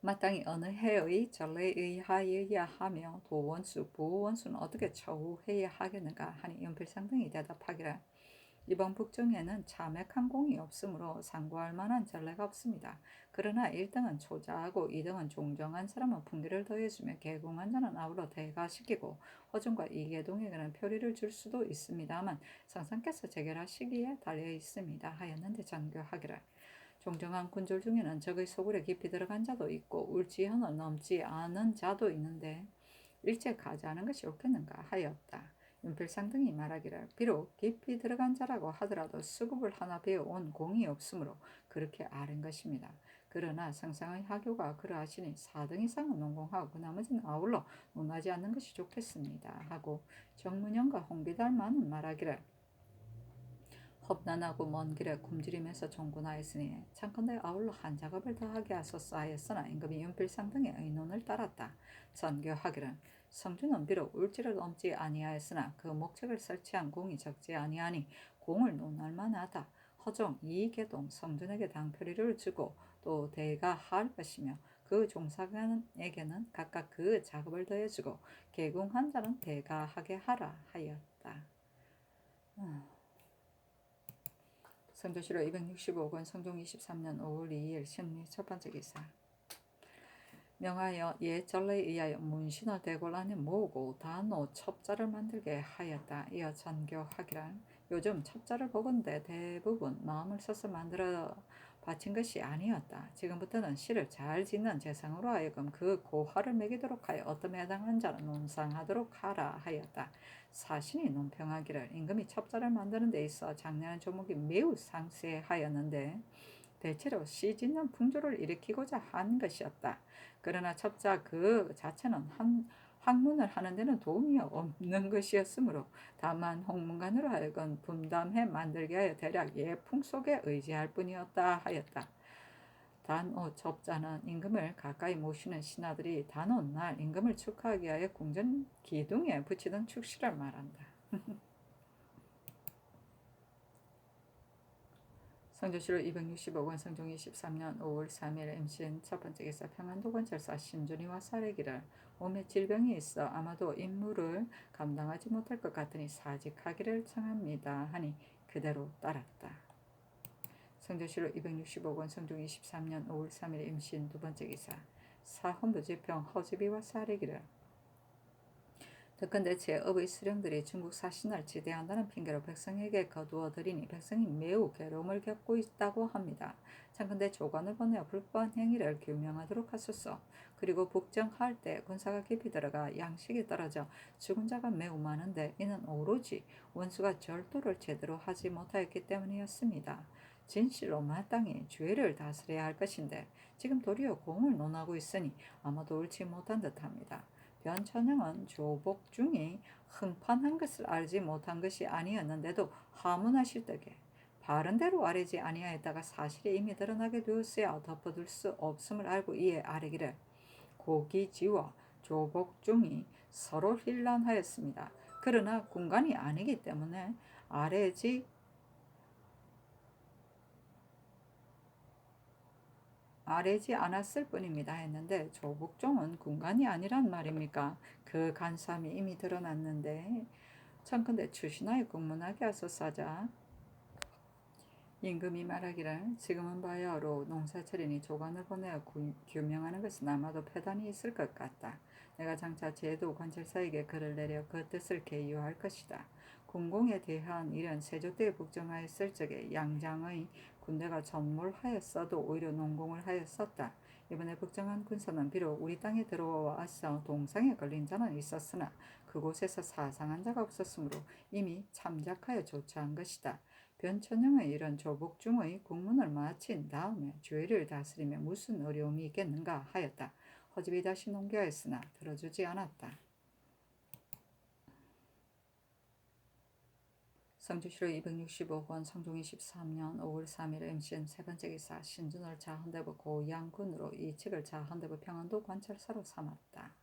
마땅히 어느 해의 전례에 의하여야 하며 도원수, 부원수는 어떻게 처우해야 하겠는가 하니 윤필상 등이 대답하기를 이번 북정에는 참액한 공이 없으므로 상고할 만한 전례가 없습니다. 그러나 1등은 초자하고 2등은 종정한 사람은 분기를 더해주며 개공한 자는 아울러 대가시키고 허준과 이계동에게는 표리를 줄 수도 있습니다만 성상께서 재결하시기에 달려 있습니다 하였는데 전교하기를 종정한 군졸 중에는 적의 소굴에 깊이 들어간 자도 있고 울지현을 넘지 않은 자도 있는데 일찍 가자하는 것이 옳겠는가 하였다. 윤필상 등이 말하기를 비록 깊이 들어간 자라고 하더라도 수급을 하나 배워온 공이 없으므로 그렇게 아는 것입니다. 그러나 상상의 하교가 그러하시니 4등 이상은 논공하고 나머지는 아울러 논하지 않는 것이 좋겠습니다 하고 정문영과 홍비달만은 말하기를 험난하고 먼 길에 굶주리면서 종군하였으니 창컨대 아울러 한 작업을 더하게 하소서 하였으나 임금이 윤필상 등의 의논을 따랐다. 전교하기를 성주는 비록 울지를 넘지 아니하였으나 그 목적을 설치한 공이 적지 아니하니 공을 논할 만하다. 허종, 이계동, 성준에게 당표리를 주고 또 대가할 것이며 그 종사관에게는 각각 그 작업을 더해주고 개공한 자는 대가하게 하라 하였다. 성조실로 265권 성종 23년 5월 2일 신리 첫 번째 기사 명하여 옛 전례에 의하여 문신을 대궐 안에 모으고 단호 첩자를 만들게 하였다. 이어 전교하기를 요즘 첩자를 보건대 대부분 마음을 써서 만들어 바친 것이 아니었다. 지금부터는 시를 잘 짓는 재상으로 하여금 그 고화를 매기도록 하여 어떤 해당하는 자는 논상하도록 하라 하였다. 사신이 논평하기를 임금이 첩자를 만드는 데 있어 장려하는 조목이 매우 상세하였는데 대체로 시 짓는 풍조를 일으키고자 한 것이었다. 그러나 첩자 그 자체는 학문을 하는 데는 도움이 없는 것이었으므로 다만 홍문관으로 하여금 분담해 만들게 하여 대략 예풍 속에 의지할 뿐이었다 하였다. 단오 첩자는 임금을 가까이 모시는 신하들이 단오 날 임금을 축하하기 위하여 궁전 기둥에 붙이던 축시를 말한다. 성조실로 265권 성종 23년 5월 3일 MCN 첫 번째 기사 평안도건철사 신준이와 사례기를 몸에 질병이 있어 아마도 임무를 감당하지 못할 것 같으니 사직하기를 청합니다 하니 그대로 따랐다. 성조실로 265권 성종 23년 5월 3일 MCN 두 번째 기사 사헌부지평 허지비와 사례기를 덕건대 제업의 수령들이 중국 사신을 지대한다는 핑계로 백성에게 거두어 들이니 백성이 매우 괴로움을 겪고 있다고 합니다. 창건대 조관을 보내어 불법한 행위를 규명하도록 하소서. 그리고 북정할 때 군사가 깊이 들어가 양식이 떨어져 죽은 자가 매우 많은데 이는 오로지 원수가 절도를 제대로 하지 못하였기 때문이었습니다. 진실로 마땅히 죄를 다스려야 할 것인데 지금 도리어 공을 논하고 있으니 아마도 옳지 못한 듯합니다. 변천형은 조복중이 흥판한 것을 알지 못한 것이 아니었는데도 하문하실 때에 바른대로 아뢰지 아니하였다가 사실이 이미 드러나게 되었어야 덮어둘 수 없음을 알고 이에 아뢰기를 고기지와 조복중이 서로 힐난하였습니다. 그러나 군관이 아니기 때문에 아뢰지 않았을 뿐입니다 했는데 조복종은 군관이 아니란 말입니까? 그 간사함이 이미 드러났는데 청컨대 출신하여 국문하게 하소서하자. 임금이 말하기를 지금은 바야흐로 농사철이니 조관을 보내어 규명하는 것은 아마도 패단이 있을 것 같다. 내가 장차 제도 관찰사에게 글을 내려 그 뜻을 개유할 것이다. 군공에 대한 일은 세조 때에 북정하였을 적에 양장의 군대가 전몰하였어도 오히려 농공을 하였었다. 이번에 북정한 군사는 비록 우리 땅에 들어와서 동상에 걸린 자는 있었으나 그곳에서 사상한 자가 없었으므로 이미 참작하여 조처한 것이다. 변천형의 이런 조복중의 국문을 마친 다음에 주위를 다스리며 무슨 어려움이 있겠는가 하였다. 허집이 다시 농겨했으나 들어주지 않았다. 성주시로 265권 성종 23년 5월 3일 MCN 세 번째 기사 신준을 자헌대부 고양군으로 이 책을 자헌대부 평안도 관찰사로 삼았다.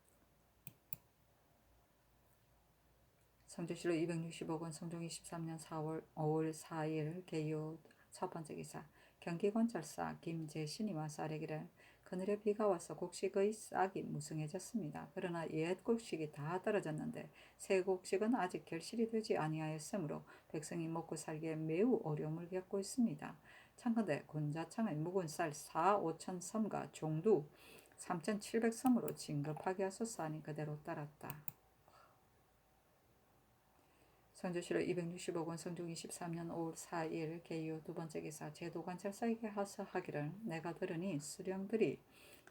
성주시로 265권 성종 23년 5월 4일 개요 첫 번째 기사 경기관찰사 김재신이 와서 아뢰기를 그늘에 비가 와서 곡식의 싹이 무성해졌습니다. 그러나 옛 곡식이 다 떨어졌는데 새 곡식은 아직 결실이 되지 아니하였으므로 백성이 먹고 살기에 매우 어려움을 겪고 있습니다. 참건대 군자청의 묵은 쌀 4, 5천 섬과 종두 3,700섬으로 진급하게 하소서 하니 그대로 따랐다. 성주시로 265권 성종 23년 5월 4일 개요 두 번째 기사 제도관찰사에게 하소하기를 내가 들으니 수령들이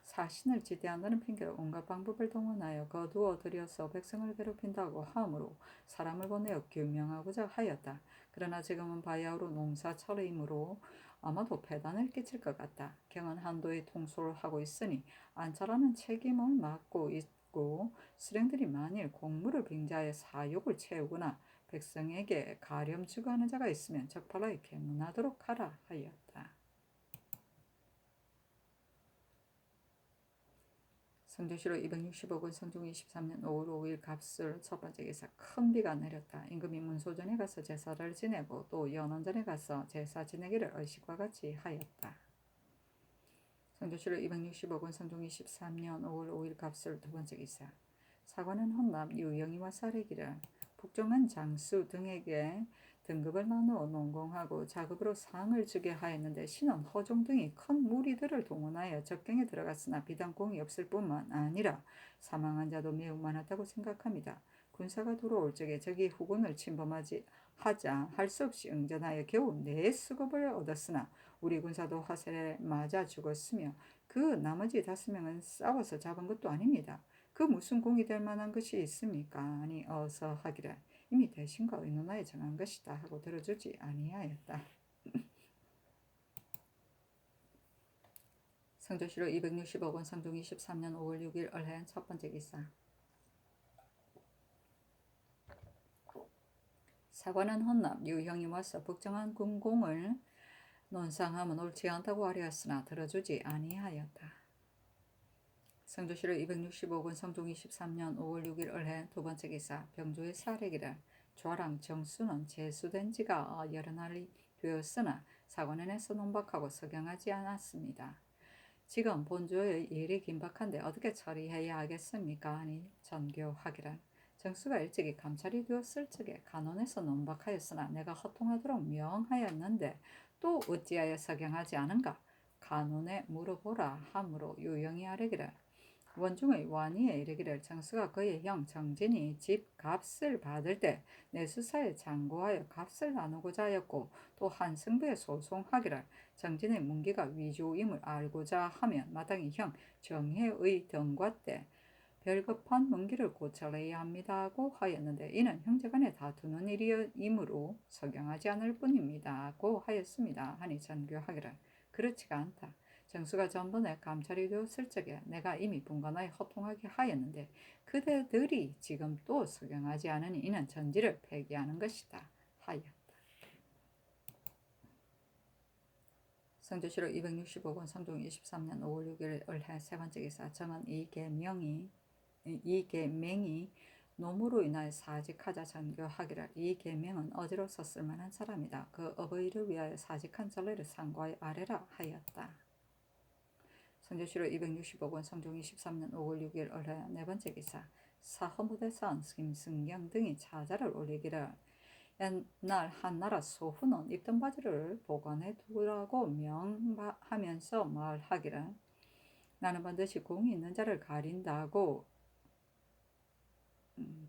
사신을 지대한다는 핑계로 온갖 방법을 동원하여 거두어 들여서 백성을 괴롭힌다고 하므로 사람을 보내어 규명하고자 하였다. 그러나 지금은 바야흐로 농사철이므로 아마도 폐단을 끼칠 것 같다. 경은 한도의 통솔을 하고 있으니 안차라는 책임을 맡고 있고 수령들이 만일 공무를 빙자해 사욕을 채우거나 백성에게 가렴 추구하는 자가 있으면 적발하여 계문하도록 하라 하였다. 성주시로 265권 성종 23년 5월 5일 갑술 첫 번째 기사 큰 비가 내렸다. 임금이 문소전에 가서 제사를 지내고 또 연원전에 가서 제사 지내기를 의식과 같이 하였다. 성주시로 265권 성종 23년 5월 5일 갑술 두 번째 기사 사관은 헌납 유영이와 사례기를 북종한 장수 등에게 등급을 나누어 농공하고 자급으로 상을 주게 하였는데 신은 허종 등이 큰 무리들을 동원하여 적경에 들어갔으나 비단 공이 없을 뿐만 아니라 사망한 자도 매우 많았다고 생각합니다. 군사가 돌아올 적에 적이 후군을 침범하지 하자 할 수 없이 응전하여 겨우 4수급을 얻었으나 우리 군사도 화살에 맞아 죽었으며 그 나머지 5명은 싸워서 잡은 것도 아닙니다. 그 무슨 공이 될 만한 것이 있습니까? 아니 어서 하기를 이미 대신과 의논하여 정한 것이다 하고 들어주지 아니하였다. 성조시로 265권 성종 23년 5월 6일 을해 첫 번째 기사 사관은 헌납 유형이 와서 북정한 군공을 논상함은 옳지 않다고 하려였으나 들어주지 아니하였다. 성조시로 265권 성종 23년 5월 6일 을해 두 번째 기사 병조의 사례기를 좌랑 정수는 제수된 지가 여러 날이 되었으나 사관원에서 논박하고 석양하지 않았습니다. 지금 본조의 일이 긴박한데 어떻게 처리해야 하겠습니까? 하니 전교하기를 정수가 일찍이 감찰이 되었을 적에 간원에서 논박하였으나 내가 허통하도록 명하였는데 또 어찌하여 석양하지 않은가? 간원에 물어보라 하므로 유영이 아뢰기를 원중의 완이에 이르기를 정수가 그의 형 정진이 집 값을 받을 때 내수사에 장고하여 값을 나누고자 하였고 또 한승부에 소송하기를 정진의 문기가 위조임을 알고자 하면 마땅히 형 정혜의 등과 때 별급한 문기를 고쳐내야 합니다고 하였는데 이는 형제간에 다투는 일이므로 석양하지 않을 뿐입니다고 하였습니다. 하니 전교하기를 그렇지가 않다. 정수가 전번에 감찰이 되었을 적에 내가 이미 분간하여 허통하게 하였는데 그대들이 지금 또 석양하지 않으니 이는 전지를 폐기하는 것이다 하였다. 성조시로 265권 성종 23년 5월 6일 을해 세 번째 기사 정은 이계맹이 노무로 인하여 사직하자 전교하기를 이 계명은 어지러서 쓸만한 사람이다. 그 어버이를 위하여 사직한 전례를 상고하여 아뢰라 하였다. 성조시로 265권 성종 23년 5월 6일 을해 네 번째 기사 사허무대선 김승경 등이 차자를 올리기를 옛날 한나라 소훈은 입던 바지를 보관해 두라고 명하면서 말하기를 나는 반드시 공이 있는 자를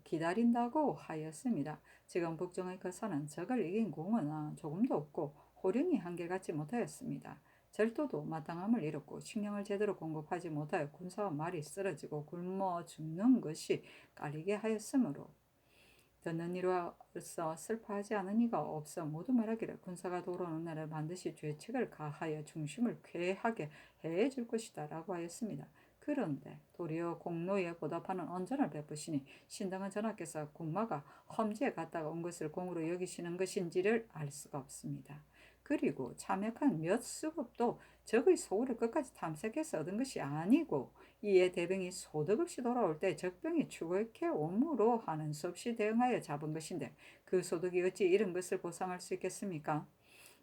기다린다고 하였습니다. 지금 북정의 거사는 적을 이긴 공은 조금도 없고 호령이 한결같지 못하였습니다. 절도도 마땅함을 잃었고 식량을 제대로 공급하지 못하여 군사와 말이 쓰러지고 굶어 죽는 것이 깔리게 하였으므로 듣는 이로써 슬퍼하지 않은 이가 없어 모두 말하기를 군사가 돌아오는 날에 반드시 죄책을 가하여 중심을 쾌하게 해줄 것이다 라고 하였습니다. 그런데 도리어 공로에 보답하는 언전을 베푸시니 신당은 전하께서 군마가 험지에 갔다가 온 것을 공으로 여기시는 것인지를 알 수가 없습니다. 그리고 참역한 몇 수급도 적의 소굴을 끝까지 탐색해서 얻은 것이 아니고 이에 대병이 소득 없이 돌아올 때 적병이 추격해 오므로 하는 수 없이 대응하여 잡은 것인데 그 소득이 어찌 이런 것을 보상할 수 있겠습니까?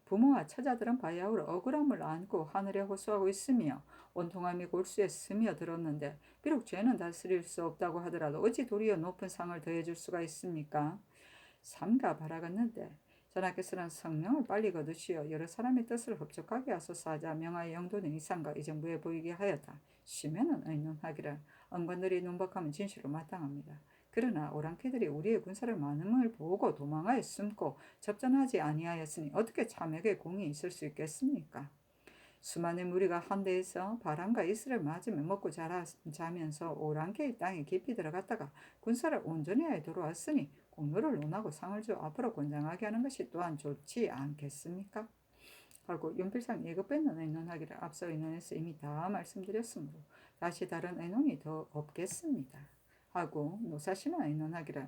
부모와 처자들은 바야흐로 억울함을 안고 하늘에 호소하고 있으며 온통함이 골수에 스며들었는데 비록 죄는 다스릴 수 없다고 하더라도 어찌 도리어 높은 상을 더해줄 수가 있습니까? 삼가 바라갔는데 전하께서는 성명을 빨리 거두시어 여러 사람의 뜻을 흡족하게 하소서 하자 명하여 영도는 이상과 이 정부에 보이게 하였다. 쉬면은 의논하기를 언관들이 눈박하면 진실로 마땅합니다. 그러나 오랑캐들이 우리의 군사를 많음을 보고 도망하여 숨고 접전하지 아니하였으니 어떻게 참에게 공이 있을 수 있겠습니까? 수많은 무리가 한데에서 바람과 이슬을 맞으며 먹고 자면서 오랑캐의 땅에 깊이 들어갔다가 군사를 온전히 하여 들어왔으니 공로를 논하고 상을 주어 앞으로 권장하게 하는 것이 또한 좋지 않겠습니까? 하고 윤필상 예급배는 의논하기를 앞서 의논에서 이미 다 말씀드렸으므로 다시 다른 의논이 더 없겠습니다. 하고 노사시는 의논하기를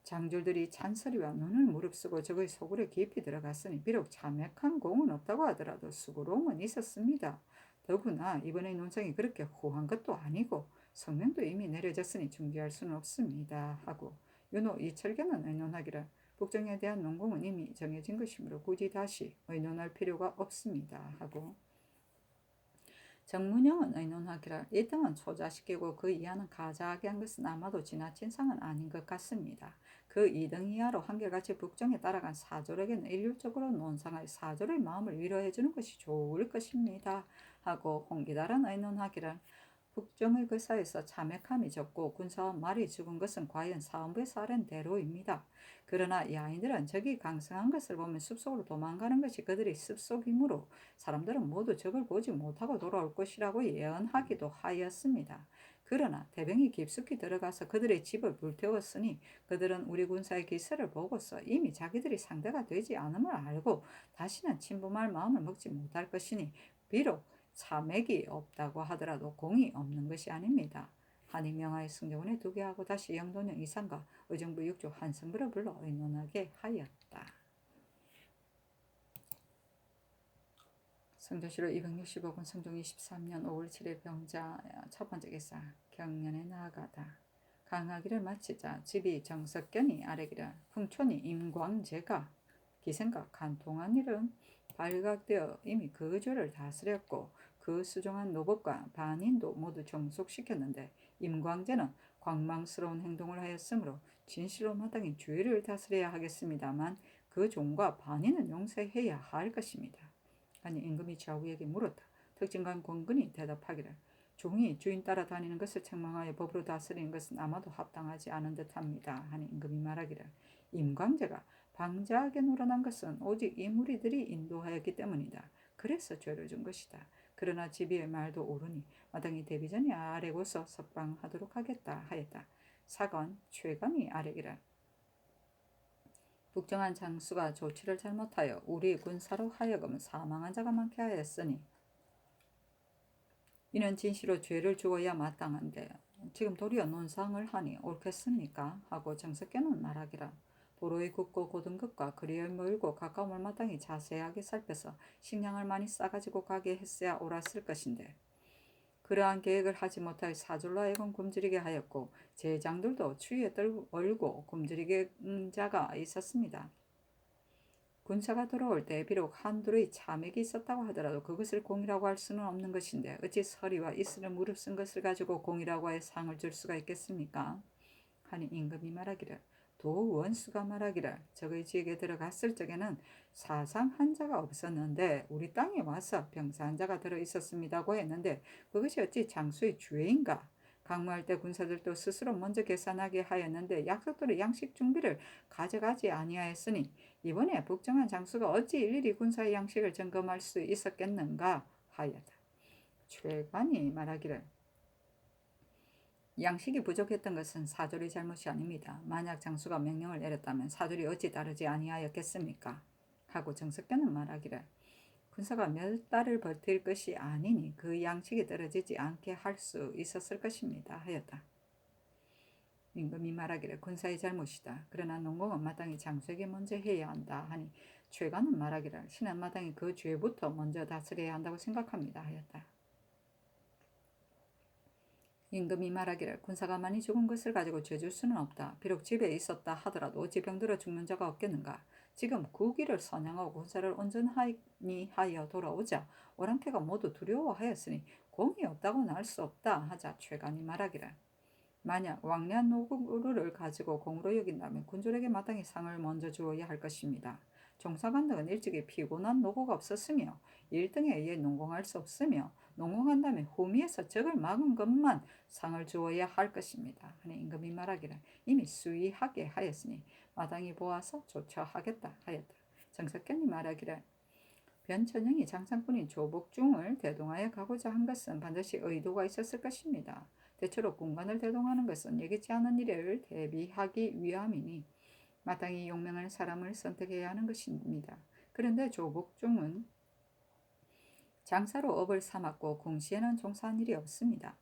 장졸들이 잔소리와 눈을 무릅쓰고 적의 소굴에 깊이 들어갔으니 비록 참역한 공은 없다고 하더라도 수고로움은 있었습니다. 더구나 이번의 논성이 그렇게 호한 것도 아니고 성명도 이미 내려졌으니 중지할 수는 없습니다. 하고 윤호 이철계는 의논하기를 북정에 대한 논공은 이미 정해진 것이므로 굳이 다시 의논할 필요가 없습니다. 하고 정문영은 의논하기를 이 땅은 초자식이고 그 이하는 가자하게 한 것은 아마도 지나친 상은 아닌 것 같습니다. 그 2등 이하로 한결같이 북정에 따라간 사졸에게는 일률적으로 논상할 사졸의 마음을 위로해주는 것이 좋을 것입니다. 하고 홍기달은 의논하기를 북정의 거사에서 참역함이 적고 군사와 말이 죽은 것은 과연 사헌부에서 아랜 대로입니다. 그러나 야인들은 적이 강성한 것을 보면 숲속으로 도망가는 것이 그들의 습속이므로 사람들은 모두 적을 보지 못하고 돌아올 것이라고 예언하기도 하였습니다. 그러나 대병이 깊숙이 들어가서 그들의 집을 불태웠으니 그들은 우리 군사의 기세를 보고서 이미 자기들이 상대가 되지 않음을 알고 다시는 침범할 마음을 먹지 못할 것이니 비록 참액이 없다고 하더라도 공이 없는 것이 아닙니다. 한이 명하여 승정원에 두게 하고 다시 영돈영 이상과 의정부 육조 한성부를 불러 의논하게 하였다. 성조실로 265군 성종 23년 5월 7일 병자 첫 번째 기사 경년에 나아가다. 강하기를 마치자 집이 정석견이 아래기를 풍촌이 임광재가 기생과 간통한 일은 발각되어 이미 그 죄를 다스렸고 그 수종한 노법과 반인도 모두 정속시켰는데 임광재는 광망스러운 행동을 하였으므로 진실로 마땅히 주의를 다스려야 하겠습니다만 그 종과 반인은 용서해야 할 것입니다. 아니 임금이 좌우에게 물었다. 특징관 권근이 대답하기를 종이 주인 따라 다니는 것을 책망하여 법으로 다스리는 것은 아마도 합당하지 않은 듯합니다. 하니 임금이 말하기를 임광재가 방자하게 놀아난 것은 오직 이 무리들이 인도하였기 때문이다. 그래서 죄를 준 것이다. 그러나 지비의 말도 옳으니 마땅히 대비전이 아래고서 석방하도록 하겠다 하였다. 사건 최감이 아래기를 북정한 장수가 조치를 잘못하여 우리 군사로 하여금 사망한 자가 많게 하였으니 이는 진실로 죄를 주어야 마땅한데 지금 도리어 논상을 하니 옳겠습니까? 하고 정석계는 말하기라. 도로의 굽고 고든 것과 그리에 멀고 가까움을 마땅히 자세하게 살펴서 식량을 많이 싸가지고 가게 했어야 옳았을 것인데 그러한 계획을 하지 못하여 사졸로 하여금 굶주리게 하였고 제장들도 추위에 얼고 굶주리게 자가 있었습니다. 군사가 들어올 때 비록 한둘의 참액이 있었다고 하더라도 그것을 공이라고 할 수는 없는 것인데 어찌 서리와 이슬을 무릅쓴 것을 가지고 공이라고 하여 상을 줄 수가 있겠습니까? 하니 임금이 말하기를 도원수가 말하기를 적의 지역에 들어갔을 적에는 사상 한 자가 없었는데 우리 땅에 와서 병사 한 자가 들어 있었습니다고 했는데 그것이 어찌 장수의 주애인가? 강무할 때 군사들도 스스로 먼저 계산하게 하였는데 약속대로 양식 준비를 가져가지 아니하였으니 이번에 북정한 장수가 어찌 일일이 군사의 양식을 점검할 수 있었겠는가 하였다. 최관이 말하기를 양식이 부족했던 것은 사졸의 잘못이 아닙니다. 만약 장수가 명령을 내렸다면 사졸이 어찌 따르지 아니하였겠습니까? 하고 정석견은 말하기를 군사가 몇 달을 버틸 것이 아니니 그 양식이 떨어지지 않게 할 수 있었을 것입니다. 하였다. 임금이 말하기를 군사의 잘못이다. 그러나 농공은 마땅히 장수에게 먼저 해야 한다 하니 최가는 말하기를 신은 마땅히 그 죄부터 먼저 다스려야 한다고 생각합니다. 하였다. 임금이 말하기를 군사가 많이 죽은 것을 가지고 죄줄 수는 없다. 비록 집에 있었다 하더라도 어찌 병들어 죽는 자가 없겠는가. 지금 국위를 선양하고 군사를 온전히 하여 돌아오자 오랑캐가 모두 두려워하였으니 공이 없다고는 할 수 없다 하자 최간이 말하기를 만약 왕래한 노루를 가지고 공으로 여긴다면 군졸에게 마땅히 상을 먼저 주어야 할 것입니다. 종사관 등은 일찍이 피곤한 노고가 없었으며 1등에 의해 농공할 수 없으며 농공한 다음에 후미에서 적을 막은 것만 상을 주어야 할 것입니다. 하니 임금이 말하기를 이미 수의하게 하였으니 마땅히 보아서 조처하겠다 하였다. 정석견이 말하기를 변천형이 장상꾼인 조복중을 대동하여 가고자 한 것은 반드시 의도가 있었을 것입니다. 대체로 군관을 대동하는 것은 예기치 않은 일을 대비하기 위함이니 마땅히 용맹한 사람을 선택해야 하는 것입니다. 그런데 조복중은 장사로 업을 삼았고 궁시에는 종사한 일이 없습니다.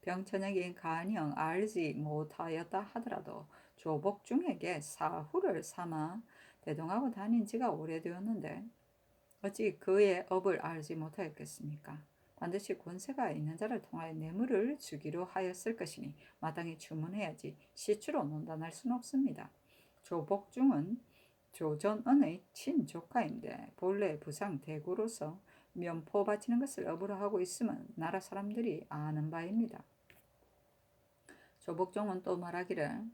병천역이 가령 알지 못하였다 하더라도 조복중에게 사후를 삼아 대동하고 다닌 지가 오래되었는데 어찌 그의 업을 알지 못하였겠습니까? 반드시 권세가 있는 자를 통하여 뇌물을 주기로 하였을 것이니 마땅히 주문해야지 시추로 논단할 수는 없습니다. 조복중은 조전은의 친조카인데 본래 부상 대구로서 면포 바치는 것을 업으로 하고 있으면 나라 사람들이 아는 바입니다. 조복종은 또 말하기를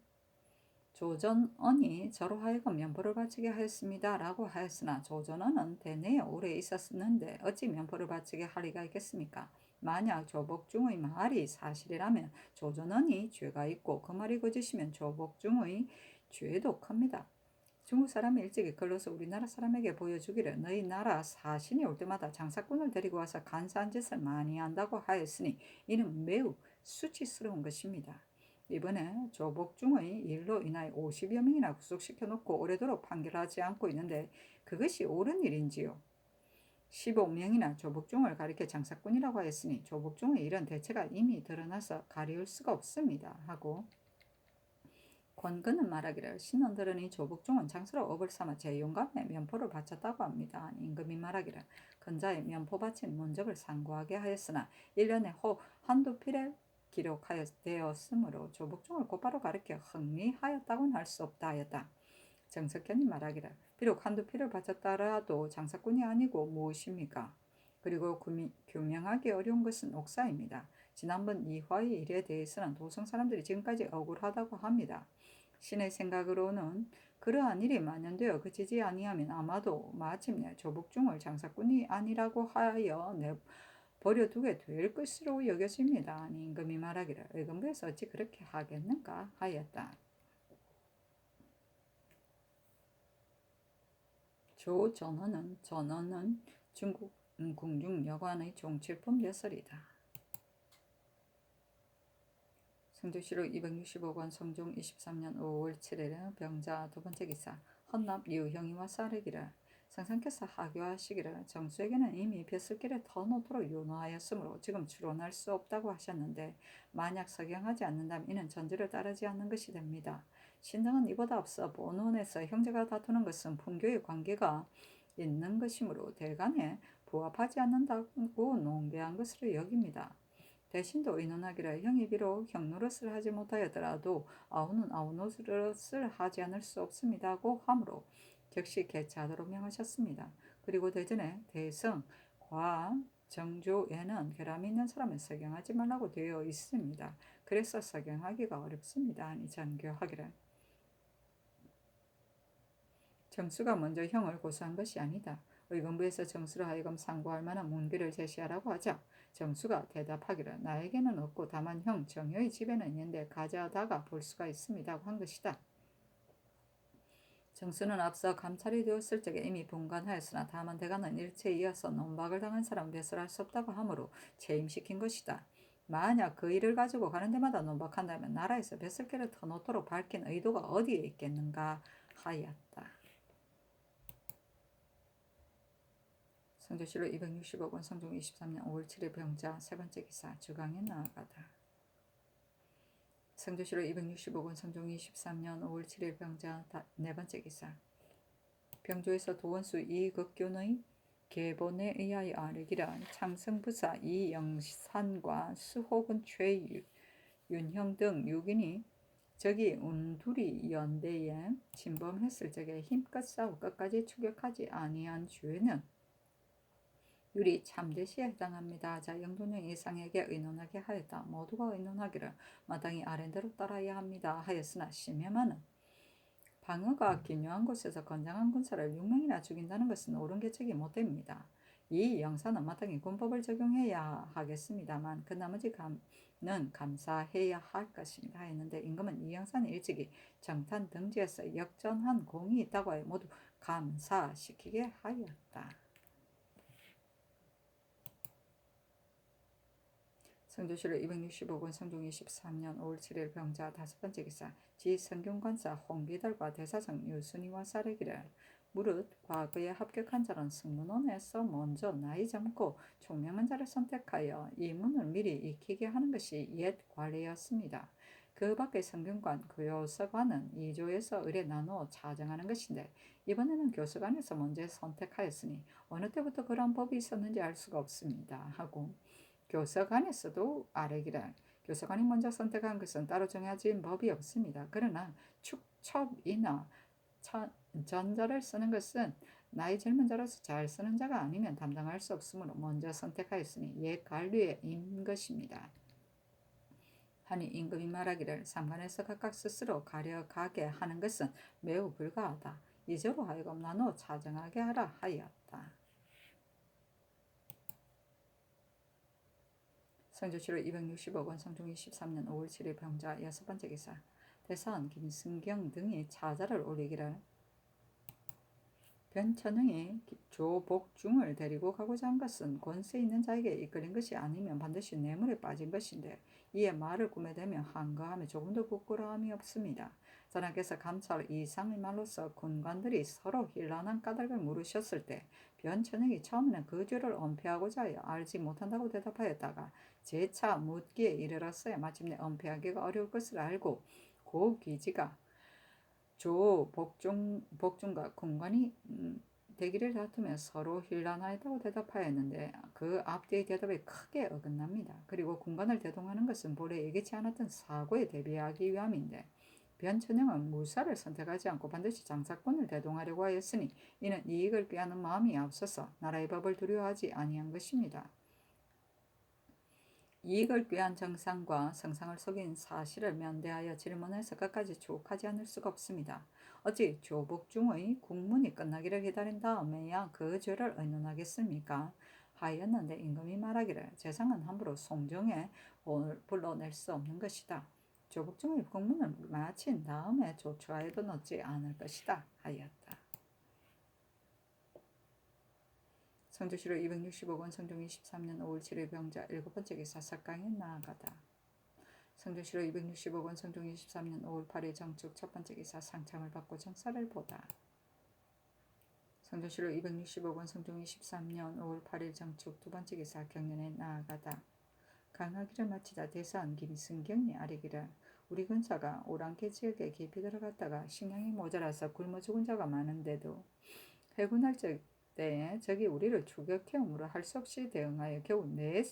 조전언이 저로 하여금 면포를 바치게 하였습니다. 라고 하였으나 조전언은 대내에 오래 있었는데 어찌 면포를 바치게 할 리가 있겠습니까? 만약 조복중의 말이 사실이라면 조전언이 죄가 있고 그 말이 거짓이면 조복중의 죄도 큽니다. 중국 사람이 일찍이 걸러서 우리나라 사람에게 보여주기를 너희 나라 사신이 올 때마다 장사꾼을 데리고 와서 간사한 짓을 많이 한다고 하였으니 이는 매우 수치스러운 것입니다. 이번에 조복중의 일로 인하여 50여 명이나 구속시켜 놓고 오래도록 판결하지 않고 있는데 그것이 옳은 일인지요? 15명이나 조복중을 가리켜 장사꾼이라고 하였으니 조복중의 일은 대체가 이미 드러나서 가리울 수가 없습니다. 하고 권근은 말하기를 신원들은 이 조복중은 장수로 업을 삼아 제 용감에 면포를 바쳤다고 합니다. 임금이 말하기를 근자의 면포 바친 문적을 상고하게 하였으나 1년에 한두 필에 기록되었으므로 조복중을 곧바로 가리켜 흥미하였다고는 할 수 없다 하였다. 정석현이 말하기를 비록 한두 필을 바쳤더라도 장사꾼이 아니고 무엇입니까? 그리고 규명하기 어려운 것은 옥사입니다. 지난번 이화의 일에 대해서는 도성 사람들이 지금까지 억울하다고 합니다. 신의 생각으로는 그러한 일이 만연되어 그치지 아니하면 아마도 마침내 조복중을 장사꾼이 아니라고 하여 버려두게 될 것으로 여겨집니다. 아니 임금이 말하기를 의금부에서 어찌 그렇게 하겠는가 하였다. 조전원은 중국 궁중 여관의 종칠품 예설이다. 성조실록 265권 성종 23년 5월 7일 병자 두 번째 기사 헌납 유형이와 사르기를 상상께서 하교하시기를 정수에게는 이미 벼슬길에 터놓도록 윤호하였으므로 지금 추론할 수 없다고 하셨는데 만약 석양하지 않는다면 이는 전제를 따르지 않는 것이 됩니다. 신등은 이보다 앞서 본원에서 형제가 다투는 것은 풍교의 관계가 있는 것이므로 대간에 부합하지 않는다고 농배한 것으로 여깁니다. 대신도 의논하기를 형이 비록 형노릇을 하지 못하였더라도 아우는 아우노릇을 하지 않을 수 없습니다고 하므로 격시 개차하도록 명하셨습니다. 그리고 대전에 대성, 과, 정조에는 결함이 있는 사람은 석양하지 말라고 되어 있습니다. 그래서 석양하기가 어렵습니다. 아니 장교하기를 정수가 먼저 형을 고소한 것이 아니다. 의금부에서 정수로 하여금 상고할 만한 문기를 제시하라고 하자 정수가 대답하기를 나에게는 없고 다만 형 정효의 집에는 있는데 가져다가 볼 수가 있습니다 한 것이다. 정수는 앞서 감찰이 되었을 적에 이미 분간하였으나 다만 대가는 일체에 이어서 논박을 당한 사람 배설할 수 없다고 하므로 체임시킨 것이다. 만약 그 일을 가지고 가는 데마다 논박한다면 나라에서 뱃설개를 터놓도록 밝힌 의도가 어디에 있겠는가 하였다. 성조실로 260억 원 성종 23년 5월 7일 병자 세 번째 기사 주강에 나아가다. 성조실로 260억 원 성종 23년 5월 7일 병자 네 번째 기사 병조에서 도원수 이극균의 계본에 의하여 아뢰기란 창성부사 이영산과 수호군 최윤형 등 6인이 적이 운두리 연대에 침범했을 적에 힘껏 싸워 끝까지 추격하지 아니한 죄는 유리 참대시에 해당합니다. 자, 영돈령 이상에게 의논하게 하였다. 모두가 의논하기를 마땅히 아랜대로 따라야 합니다. 하였으나 심해만은 방어가 기묘한 곳에서 건장한 군사를 6명이나 죽인다는 것은 옳은 계책이 못됩니다. 이 영사는 마땅히 군법을 적용해야 하겠습니다만 그 나머지는 감사해야 할 것입니다. 했는데 임금은 이 영사는 일찍이 정탄 등지에서 역전한 공이 있다고 하여 모두 감사시키게 하였다. 성조실로 265권 성종 23년 5월 7일 병자 다섯 번째 기사 지 성균관사 홍기달과 대사성 유순이와 사례기를 무릇 과거에 합격한 자는 승문원에서 먼저 나이 젊고 총명한 자를 선택하여 이 문을 미리 익히게 하는 것이 옛 관례였습니다. 그 밖에 성균관 교서관은 2조에서 을에 나누어 차정하는 것인데 이번에는 교서관에서 먼저 선택하였으니 어느 때부터 그런 법이 있었는지 알 수가 없습니다. 하고 교서관에서도 아래기를 교서관이 먼저 선택한 것은 따로 정해진 법이 없습니다. 그러나 축첩이나 전자를 쓰는 것은 나이 젊은 자로서 잘 쓰는 자가 아니면 담당할 수 없으므로 먼저 선택하였으니 옛 관리인 것입니다. 하니 임금이 말하기를 삼관에서 각각 스스로 가려가게 하는 것은 매우 불가하다. 이저로 하여금 나누어 차정하게 하라 하였다. 성조실로 260억 원 성종 23년 5월 7일 병자 여섯 번째 기사 대사원 김승경 등이 차자를 올리기를 변천흥이 조복중을 데리고 가고자 한 것은 권세 있는 자에게 이끌린 것이 아니면 반드시 뇌물에 빠진 것인데 이에 말을 꾸며대며 한거함에 조금도 부끄러움이 없습니다. 전하께서 감찰 이상의 말로서 군관들이 서로 힐난한 까닭을 물으셨을 때 변천흥이 처음에는 그 죄를 은폐하고자 하여 알지 못한다고 대답하였다가 재차 묻기에 이르렀어야 마침내 은폐하기가 어려울 것을 알고 고 귀지가 조 복중과 군관이 대기를 다투며 서로 힐난하였다고 대답하였는데 그 앞뒤의 대답이 크게 어긋납니다. 그리고 군관을 대동하는 것은 본래 예기치 않았던 사고에 대비하기 위함인데 변천형은 무사를 선택하지 않고 반드시 장사꾼을 대동하려고 하였으니 이는 이익을 꾀하는 마음이 앞서서 나라의 법을 두려워하지 아니한 것입니다. 이익을 꾀한 정상과 성상을 속인 사실을 면대하여 질문해서 끝까지 족하지 않을 수가 없습니다. 어찌 조복중의 국문이 끝나기를 기다린 다음에야 그 죄를 의논하겠습니까? 하였는데 임금이 말하기를 재상은 함부로 송정에 불러낼 수 없는 것이다. 조복중의 국문을 마친 다음에 조처하여도 넣지 않을 것이다 하였다. 성조실로 260억 원 성종 23년 5월 7일 병자 일곱 번째 기사 석강에 나아가다. 성조실로 260억 원 성종 23년 5월 8일 정축 첫 번째 기사 상참을 받고 정사를 보다. 성조실로 260억 원 성종 23년 5월 8일 정축 두 번째 기사 경연에 나아가다. 강하기를 마치자 대사원 김승경이 아뢰기를 우리 군사가 오랑캐 지역에 깊이 들어갔다가 식량이 모자라서 굶어 죽은 자가 많은데도 해군할 때에 적이 우리를 추격해오므로 할 수 없이 대응하여 겨우 내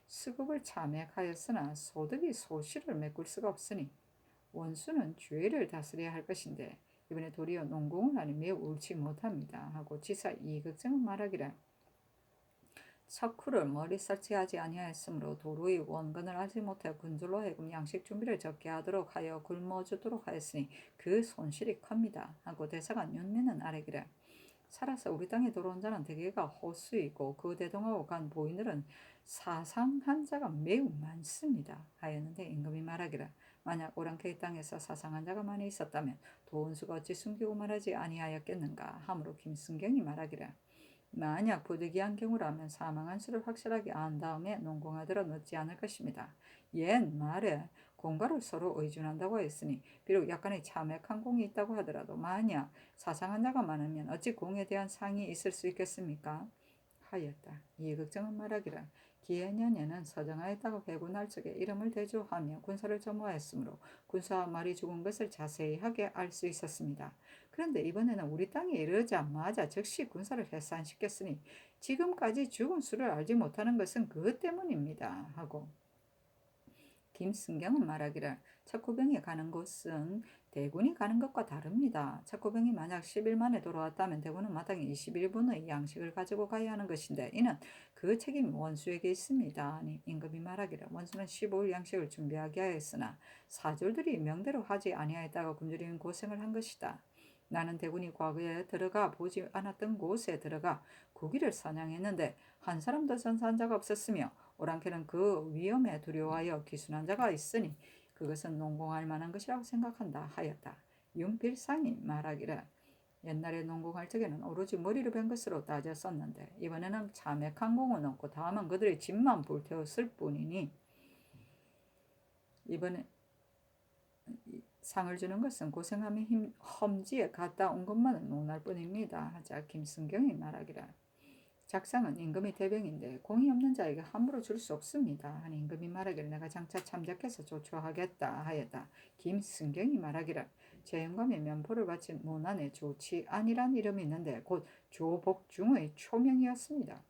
수급을 참액하였으나 소득이 소실을 메꿀 수가 없으니 원수는 죄를 다스려야 할 것인데 이번에 도리어 농공을 하니 매우 옳지 못합니다. 하고 지사 이극정은 말하기를 석후를 머리 설치하지 아니하였으므로 도로의 원근을 알지 못해 군졸로 하여금 양식 준비를 적게 하도록 하여 굶어 주도록 하였으니 그 손실이 큽니다. 하고 대사관 윤미는 아뢰기를 살아서 우리 땅에 들어온 자는 대개가 호수이고 그 대동하고 간 보인들은 사상한 자가 매우 많습니다. 하였는데 임금이 말하기를 만약 오랑캐 땅에서 사상한 자가 많이 있었다면 도원수가 어찌 숨기고 말하지 아니하였겠는가 하므로 김승경이 말하기를 만약 부득이한 경우라면 사망한 수를 확실하게 안 다음에 농공하더라 넣지 않을 것입니다. 옛 말에 공과를 서로 의존한다고 했으니 비록 약간의 참액한 공이 있다고 하더라도 만약 사상한 자가 많으면 어찌 공에 대한 상이 있을 수 있겠습니까? 하였다. 이극정은 말하기를 기해년에는 서정하였다고 회군할 적에 이름을 대조하며 군사를 점호하였으므로 군사와 말이 죽은 것을 자세히하게 알 수 있었습니다. 그런데 이번에는 우리 땅에 이르자마자 즉시 군사를 해산시켰으니 지금까지 죽은 수를 알지 못하는 것은 그것 때문입니다. 하고 김승경은 말하기를 척후병이 가는 곳은 대군이 가는 것과 다릅니다. 척후병이 만약 10일 만에 돌아왔다면 대군은 마땅히 21분의 양식을 가지고 가야 하는 것인데 이는 그 책임이 원수에게 있습니다. 아니 임금이 말하기를 원수는 15일 양식을 준비하게 하였으나 사졸들이 명대로 하지 아니하였다가 굶주리는 고생을 한 것이다. 나는 대군이 과거에 들어가 보지 않았던 곳에 들어가 고기를 사냥했는데 한 사람도 전사한 자가 없었으며 오랑캐는 그 위험에 두려워하여 기순한 자가 있으니 그것은 농공할 만한 것이라고 생각한다 하였다. 윤필상이 말하기를 옛날에 농공할 적에는 오로지 머리로 벤 것으로 따졌었는데 이번에는 참액한 공은 없고 다만 그들의 집만 불태웠을 뿐이니 이번에 상을 주는 것은 고생함의 험지에 갔다 온 것만은 논할 뿐입니다. 하자 김승경이 말하기를 작상은 임금의 대병인데 공이 없는 자에게 함부로 줄 수 없습니다. 하니 임금이 말하기를 내가 장차 참작해서 조처하겠다 하였다. 김승경이 말하기를 제 영감의 면포를 바친 문안에 좋지 아니란 이름이 있는데 곧 조복중의 초명이었습니다.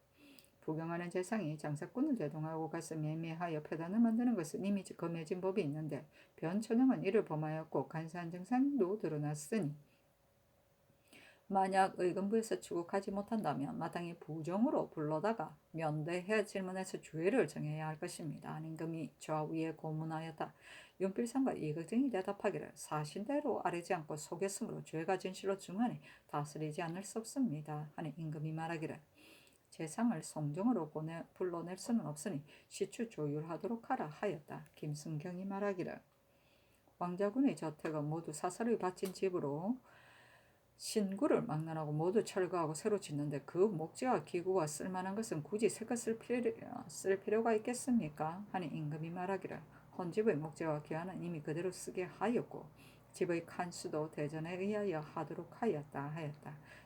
부경하는 재상이 장사꾼을 대동하고 가서 매매하여 표단을 만드는 것은 이미 검해진 법이 있는데 변천형은 이를 범하였고 간사한 증상도 드러났으니 만약 의금부에서 추국하지 못한다면 마땅히 부정으로 불러다가 면대해 질문해서 주의를 정해야 할 것입니다. 임금이 좌위에 고문하였다. 윤필상과 이극증이 대답하기를 사실대로 아뢰지 않고 속였으므로 죄가 진실로 중하니 다스리지 않을 수 없습니다. 하니 임금이 말하기를 재상을 성정으로 불러낼 수는 없으니 시추 조율하도록 하라 하였다. 김승경이 말하기를 왕자군의 저택은 모두 사설이 바친 집으로 신구를 막론하고 모두 철거하고 새로 짓는데 그 목재와 기구가 쓸만한 것은 굳이 새것 쓸 필요가 있겠습니까? 하니 임금이 말하기를 헌집의 목재와 기와는 이미 그대로 쓰게 하였고 집의 칸수도 대전에 의하여 하도록 하였다.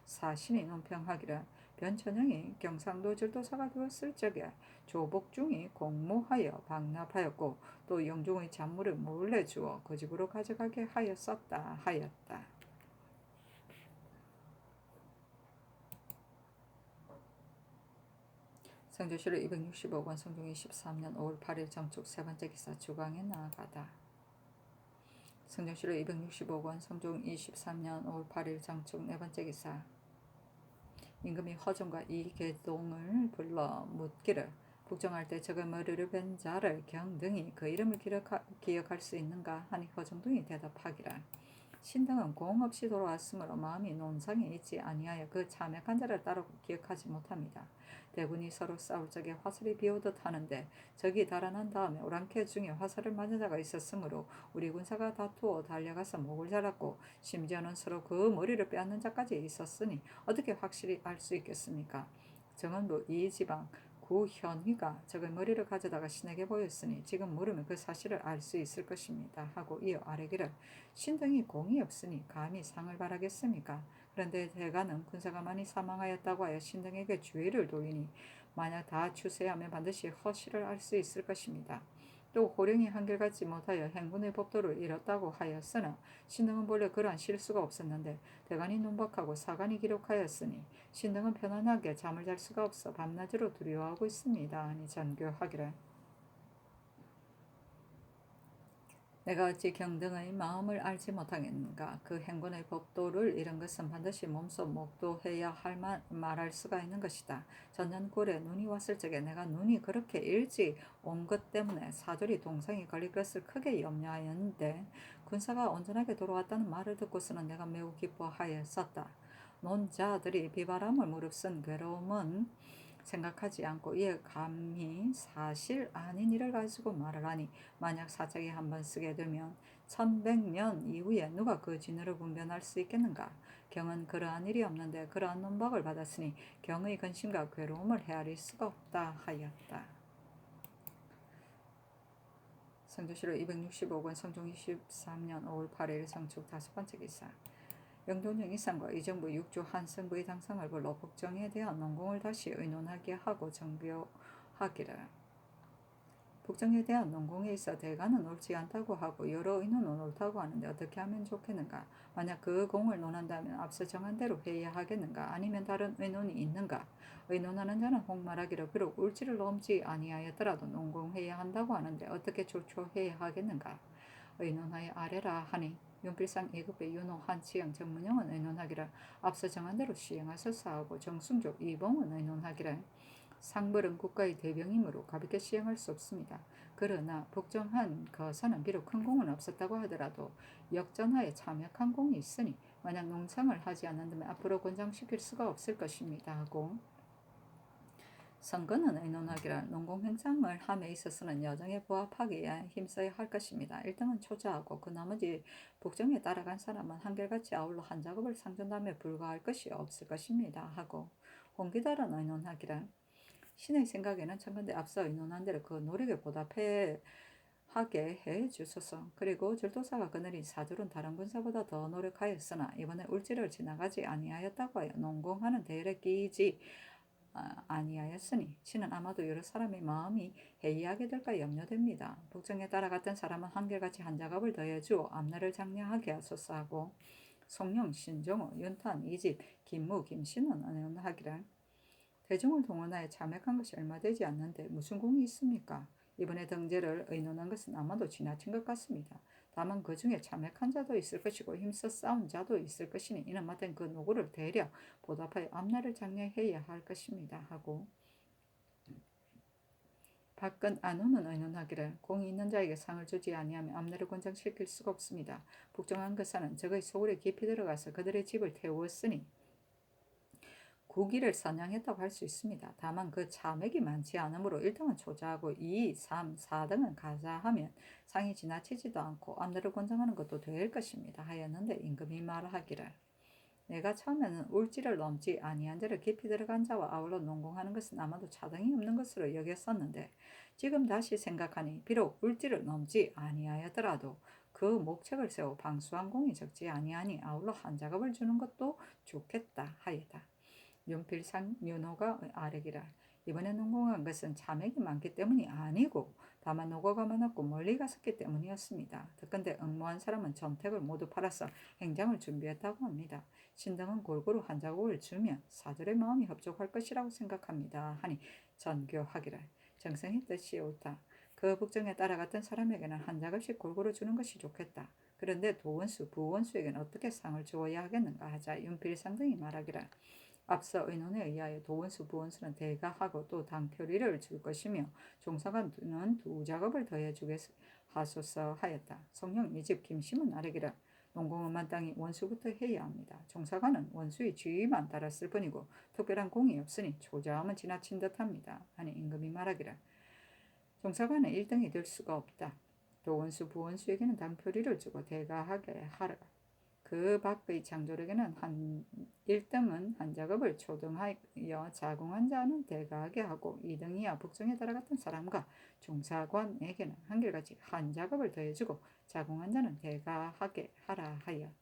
사신이 논평하기를 변천형이 경상도 절도사가 되었을 적에 조복중이 공모하여 방납하였고 또 영종의 잔물을 몰래 주어 그 집으로 가져가게 하였었다 하였다. 성조실로 265권 성종 23년 5월 8일 정축 세 번째 기사 주광에 나아가다. 성조실로 265권 성종 23년 5월 8일 정축 네 번째 기사 임금이 허종과 이계동을 불러 묻기를 북정할 때 적의 머리를 벤 자를 경등이 그 이름을 기억할 수 있는가 하니 허종등이 대답하기를 신등은 공 없이 돌아왔으므로 마음이 논상에 있지 아니하여 그 참액한 자를 따로 기억하지 못합니다. 대군이 서로 싸울 적에 화살이 비오듯 하는데 적이 달아난 다음에 오랑캐 중에 화살을 맞은 자가 있었으므로 우리 군사가 다투어 달려가서 목을 잘랐고 심지어는 서로 그 머리를 빼앗는 자까지 있었으니 어떻게 확실히 알 수 있겠습니까? 정은부 이지방 구현휘가 적의 머리를 가져다가 신에게 보였으니 지금 물으면 그 사실을 알 수 있을 것입니다. 하고 이어 아뢰기를 신등이 공이 없으니 감히 상을 바라겠습니까? 그런데 대가는 군사가 많이 사망하였다고 하여 신등에게 주의를 돌리니 만약 다 추세하면 반드시 허실을 알 수 있을 것입니다. 또 호령이 한결같지 못하여 행군의 법도를 잃었다고 하였으나 신등은 본래 그러한 실수가 없었는데 대간이 논박하고 사간이 기록하였으니 신등은 편안하게 잠을 잘 수가 없어 밤낮으로 두려워하고 있습니다. 하니 전교하기를 내가 어찌 경등의 마음을 알지 못하겠는가. 그 행군의 법도를 잃은 것은 반드시 몸소 목도해야 말할 수가 있는 것이다. 전년골에 눈이 왔을 적에 내가 눈이 그렇게 일찍 온 것 때문에 사절이 동상이 걸릴 것을 크게 염려하였는데 군사가 온전하게 돌아왔다는 말을 듣고서는 내가 매우 기뻐하였었다. 논자들이 비바람을 무릅쓴 괴로움은 생각하지 않고 이에 감히 사실 아닌 일을 가지고 말을 하니 만약 사책에 한번 쓰게 되면 1100년 이후에 누가 그 진으로 분별할 수 있겠는가? 경은 그러한 일이 없는데 그러한 논박을 받았으니 경의 근심과 괴로움을 헤아릴 수가 없다 하였다. 성조실록 265권 성종 23년 5월 8일 성축 5번째 기사. 영돈령 이상과 의정부 6조 한승부의 당상을 불러 복정에 대한 논공을 다시 의논하게 하고 정교하기를. 복정에 대한 논공에 있어 대가는 옳지 않다고 하고 여러 의논은 옳다고 하는데 어떻게 하면 좋겠는가? 만약 그 공을 논한다면 앞서 정한 대로 해야 하겠는가? 아니면 다른 의논이 있는가? 의논하는 자는 혹 말하기를 비록 옳지를 넘지 아니하였더라도 논공해야 한다고 하는데 어떻게 조초해야 하겠는가? 의논하여 아래라 하니 윤필상 2급의 윤호 한치영 정문영은 의논하기를 앞서 정한 대로 시행하소서 하고 정순조 이봉은 의논하기를 상벌은 국가의 대병이므로 가볍게 시행할 수 없습니다. 그러나 복정한 거사는 비록 큰 공은 없었다고 하더라도 역전하에 참역한 공이 있으니 만약 농상을 하지 않는다면 앞으로 권장시킬 수가 없을 것입니다 하고 선거는 의논하기를 농공행상을 함에 있어서는 여정에 부합하기에 힘써야 할 것입니다. 1등은 초자하고 그 나머지 복정에 따라간 사람은 한결같이 아울러 한 작업을 상전담에 불과할 것이 없을 것입니다 하고 홍기달은 의논하기를 신의 생각에는 청건대 앞서 의논한 대로 그 노력에 보답해 하게 해 주소서. 그리고 절도사가 그늘이 사줄은 다른 군사보다 더 노력하였으나 이번에 울지를 지나가지 아니하였다고 하여 농공하는 대열에 끼지 아니하였으니 신은 아마도 여러 사람의 마음이 해이하게 될까 염려됩니다. 복정에 따라갔던 사람은 한결같이 한 작업을 더해주어 앞날을 장려하게 하소서 하고 송영, 신종호, 윤탄, 이집, 김무, 김신은 의논하기를 대중을 동원하여 참여한 것이 얼마 되지 않는데 무슨 공이 있습니까? 이번에 등재를 의논한 것은 아마도 지나친 것 같습니다. 다만 그 중에 참여한 자도 있을 것이고 힘써 싸운 자도 있을 것이니 이는 마땅히 그 노고를 대려 보답하여 앞날을 장려해야 할 것입니다 하고 박근 안우는 의논하기를 공이 있는 자에게 상을 주지 아니하면 앞날을 권장시킬 수가 없습니다. 복종한 거사는 적의 소굴에 깊이 들어가서 그들의 집을 태우었으니 고기를 선양했다고 할 수 있습니다. 다만 그 차맥이 많지 않으므로 1등은 초자하고 2, 3, 4등은 가자하면 상이 지나치지도 않고 앞날을 권장하는 것도 될 것입니다 하였는데 임금이 말하기를 내가 처음에는 울지를 넘지 아니한 데를 깊이 들어간 자와 아울러 논공하는 것은 아마도 차등이 없는 것으로 여겼었는데 지금 다시 생각하니 비록 울지를 넘지 아니하였더라도 그 목책을 세워 방수한 공이 적지 아니하니 아울러 한 작업을 주는 것도 좋겠다 하였다. 윤필상 윤호가 아뢰기를 이번에 농공한 것은 자맥이 많기 때문이 아니고 다만 노고가 많았고 멀리 갔었기 때문이었습니다. 특근데 응모한 사람은 전택을 모두 팔아서 행장을 준비했다고 합니다. 신등은 골고루 한 작업을 주면 사들의 마음이 협족할 것이라고 생각합니다. 하니 전교하기를 정성의 뜻이 옳다. 그 북정에 따라갔던 사람에게는 한 작업씩 골고루 주는 것이 좋겠다. 그런데 도원수, 부원수에게는 어떻게 상을 주어야 하겠는가 하자 윤필상 등이 말하기를 앞서 의논에 의하여 도원수, 부원수는 대가하고 또 당표리를 줄 것이며 종사관은 두 작업을 더해 주겠하소서 하였다. 성령 이집 김심은 아뢰기를 농공은 마땅히 원수부터 해야 합니다. 종사관은 원수의 지위만 따랐을 뿐이고 특별한 공이 없으니 초자함은 지나친 듯합니다. 하니 임금이 말하기를 종사관은 1등이 될 수가 없다. 도원수, 부원수에게는 당표리를 주고 대가하게 하라. 그 밖의 창조력에는 1등은 한 작업을 초등하여 자궁한 자는 대가하게 하고 2등이야 북정에 따라갔던 사람과 종사관에게는 한결같이 한 작업을 더해주고 자궁한 자는 대가하게 하라 하였다.